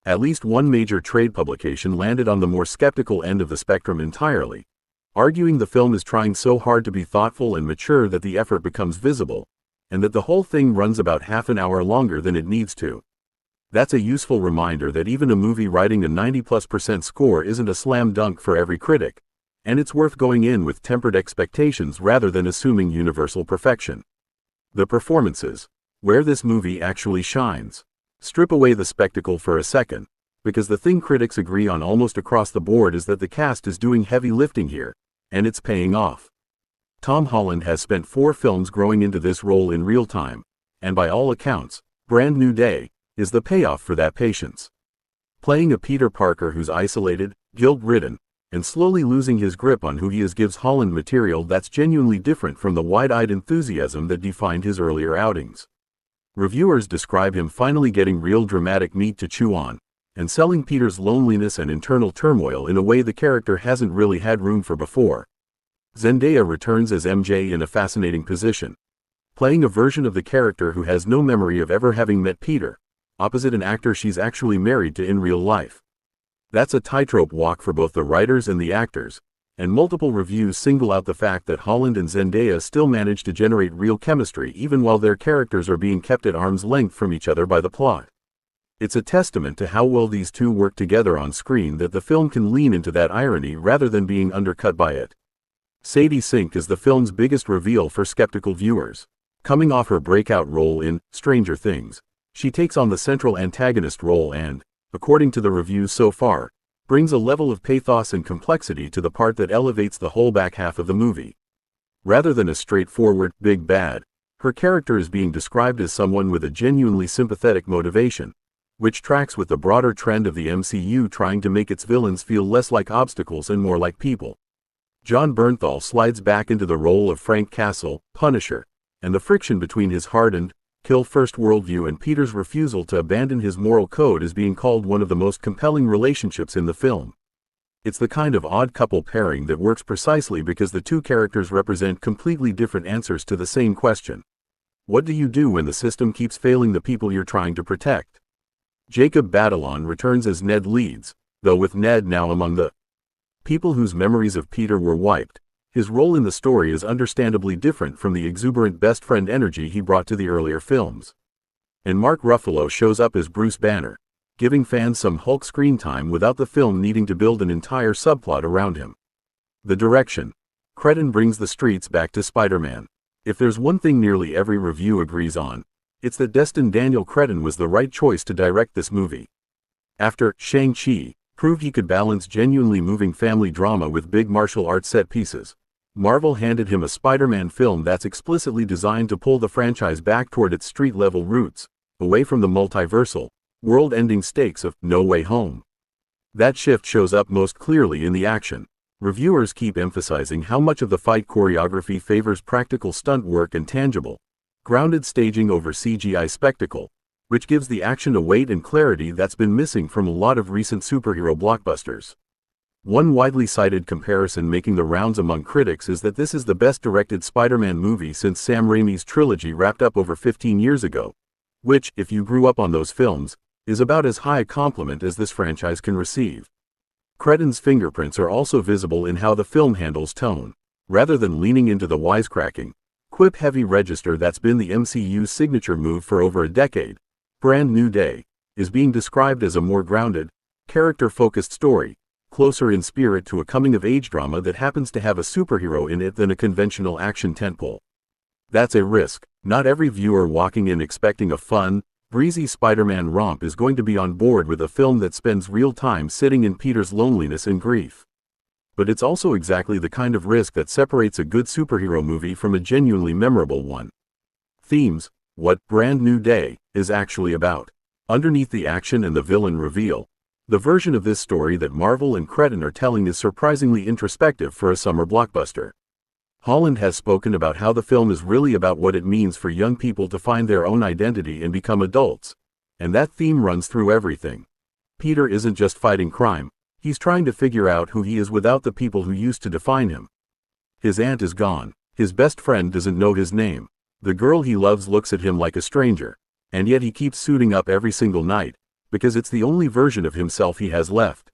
At least one major trade publication landed on the more skeptical end of the spectrum entirely, arguing the film is trying so hard to be thoughtful and mature that the effort becomes visible, and that the whole thing runs about half an hour longer than it needs to. That's a useful reminder that even a movie writing a 90+% score isn't a slam dunk for every critic, and it's worth going in with tempered expectations rather than assuming universal perfection. The performances. Where this movie actually shines. Strip away the spectacle for a second, because the thing critics agree on almost across the board is that the cast is doing heavy lifting here, and it's paying off. Tom Holland has spent 4 films growing into this role in real time, and by all accounts, Brand New Day is the payoff for that patience. Playing a Peter Parker who's isolated, guilt-ridden, and slowly losing his grip on who he is gives Holland material that's genuinely different from the wide-eyed enthusiasm that defined his earlier outings. Reviewers describe him finally getting real dramatic meat to chew on, and selling Peter's loneliness and internal turmoil in a way the character hasn't really had room for before. Zendaya returns as MJ in a fascinating position, playing a version of the character who has no memory of ever having met Peter, opposite an actor she's actually married to in real life. That's a tightrope walk for both the writers and the actors, and multiple reviews single out the fact that Holland and Zendaya still manage to generate real chemistry even while their characters are being kept at arm's length from each other by the plot. It's a testament to how well these two work together on screen that the film can lean into that irony rather than being undercut by it. Sadie Sink is the film's biggest reveal for skeptical viewers. Coming off her breakout role in Stranger Things, she takes on the central antagonist role and, according to the reviews so far, brings a level of pathos and complexity to the part that elevates the whole back half of the movie. Rather than a straightforward, big bad, her character is being described as someone with a genuinely sympathetic motivation, which tracks with the broader trend of the MCU trying to make its villains feel less like obstacles and more like people. Jon Bernthal slides back into the role of Frank Castle, Punisher, and the friction between his hardened, kill-first worldview and Peter's refusal to abandon his moral code is being called one of the most compelling relationships in the film. It's the kind of odd couple pairing that works precisely because the two characters represent completely different answers to the same question. What do you do when the system keeps failing the people you're trying to protect? Jacob Batalon returns as Ned Leeds, though with Ned now among the people whose memories of Peter were wiped. His role in the story is understandably different from the exuberant best friend energy he brought to the earlier films. And Mark Ruffalo shows up as Bruce Banner, giving fans some Hulk screen time without the film needing to build an entire subplot around him. The direction. Cretton brings the streets back to Spider-Man. If there's one thing nearly every review agrees on, it's that Destin Daniel Cretton was the right choice to direct this movie. After Shang-Chi proved he could balance genuinely moving family drama with big martial arts set pieces, Marvel handed him a Spider-Man film that's explicitly designed to pull the franchise back toward its street-level roots, away from the multiversal, world-ending stakes of No Way Home. That shift shows up most clearly in the action. Reviewers keep emphasizing how much of the fight choreography favors practical stunt work and tangible, grounded staging over CGI spectacle, which gives the action a weight and clarity that's been missing from a lot of recent superhero blockbusters. One widely cited comparison making the rounds among critics is that this is the best directed Spider-Man movie since Sam Raimi's trilogy wrapped up over 15 years ago, which, if you grew up on those films, is about as high a compliment as this franchise can receive. Cretton's fingerprints are also visible in how the film handles tone. Rather than leaning into the wisecracking, quip-heavy register that's been the MCU's signature move for over a decade, Brand New Day is being described as a more grounded, character-focused story, closer in spirit to a coming-of-age drama that happens to have a superhero in it than a conventional action tentpole. That's a risk. Not every viewer walking in expecting a fun, breezy Spider-Man romp is going to be on board with a film that spends real time sitting in Peter's loneliness and grief. But it's also exactly the kind of risk that separates a good superhero movie from a genuinely memorable one. Themes: what Brand New Day is actually about. Underneath the action and the villain reveal, the version of this story that Marvel and Cretton are telling is surprisingly introspective for a summer blockbuster. Holland has spoken about how the film is really about what it means for young people to find their own identity and become adults, and that theme runs through everything. Peter isn't just fighting crime, he's trying to figure out who he is without the people who used to define him. His aunt is gone, his best friend doesn't know his name, the girl he loves looks at him like a stranger, and yet he keeps suiting up every single night, because it's the only version of himself he has left.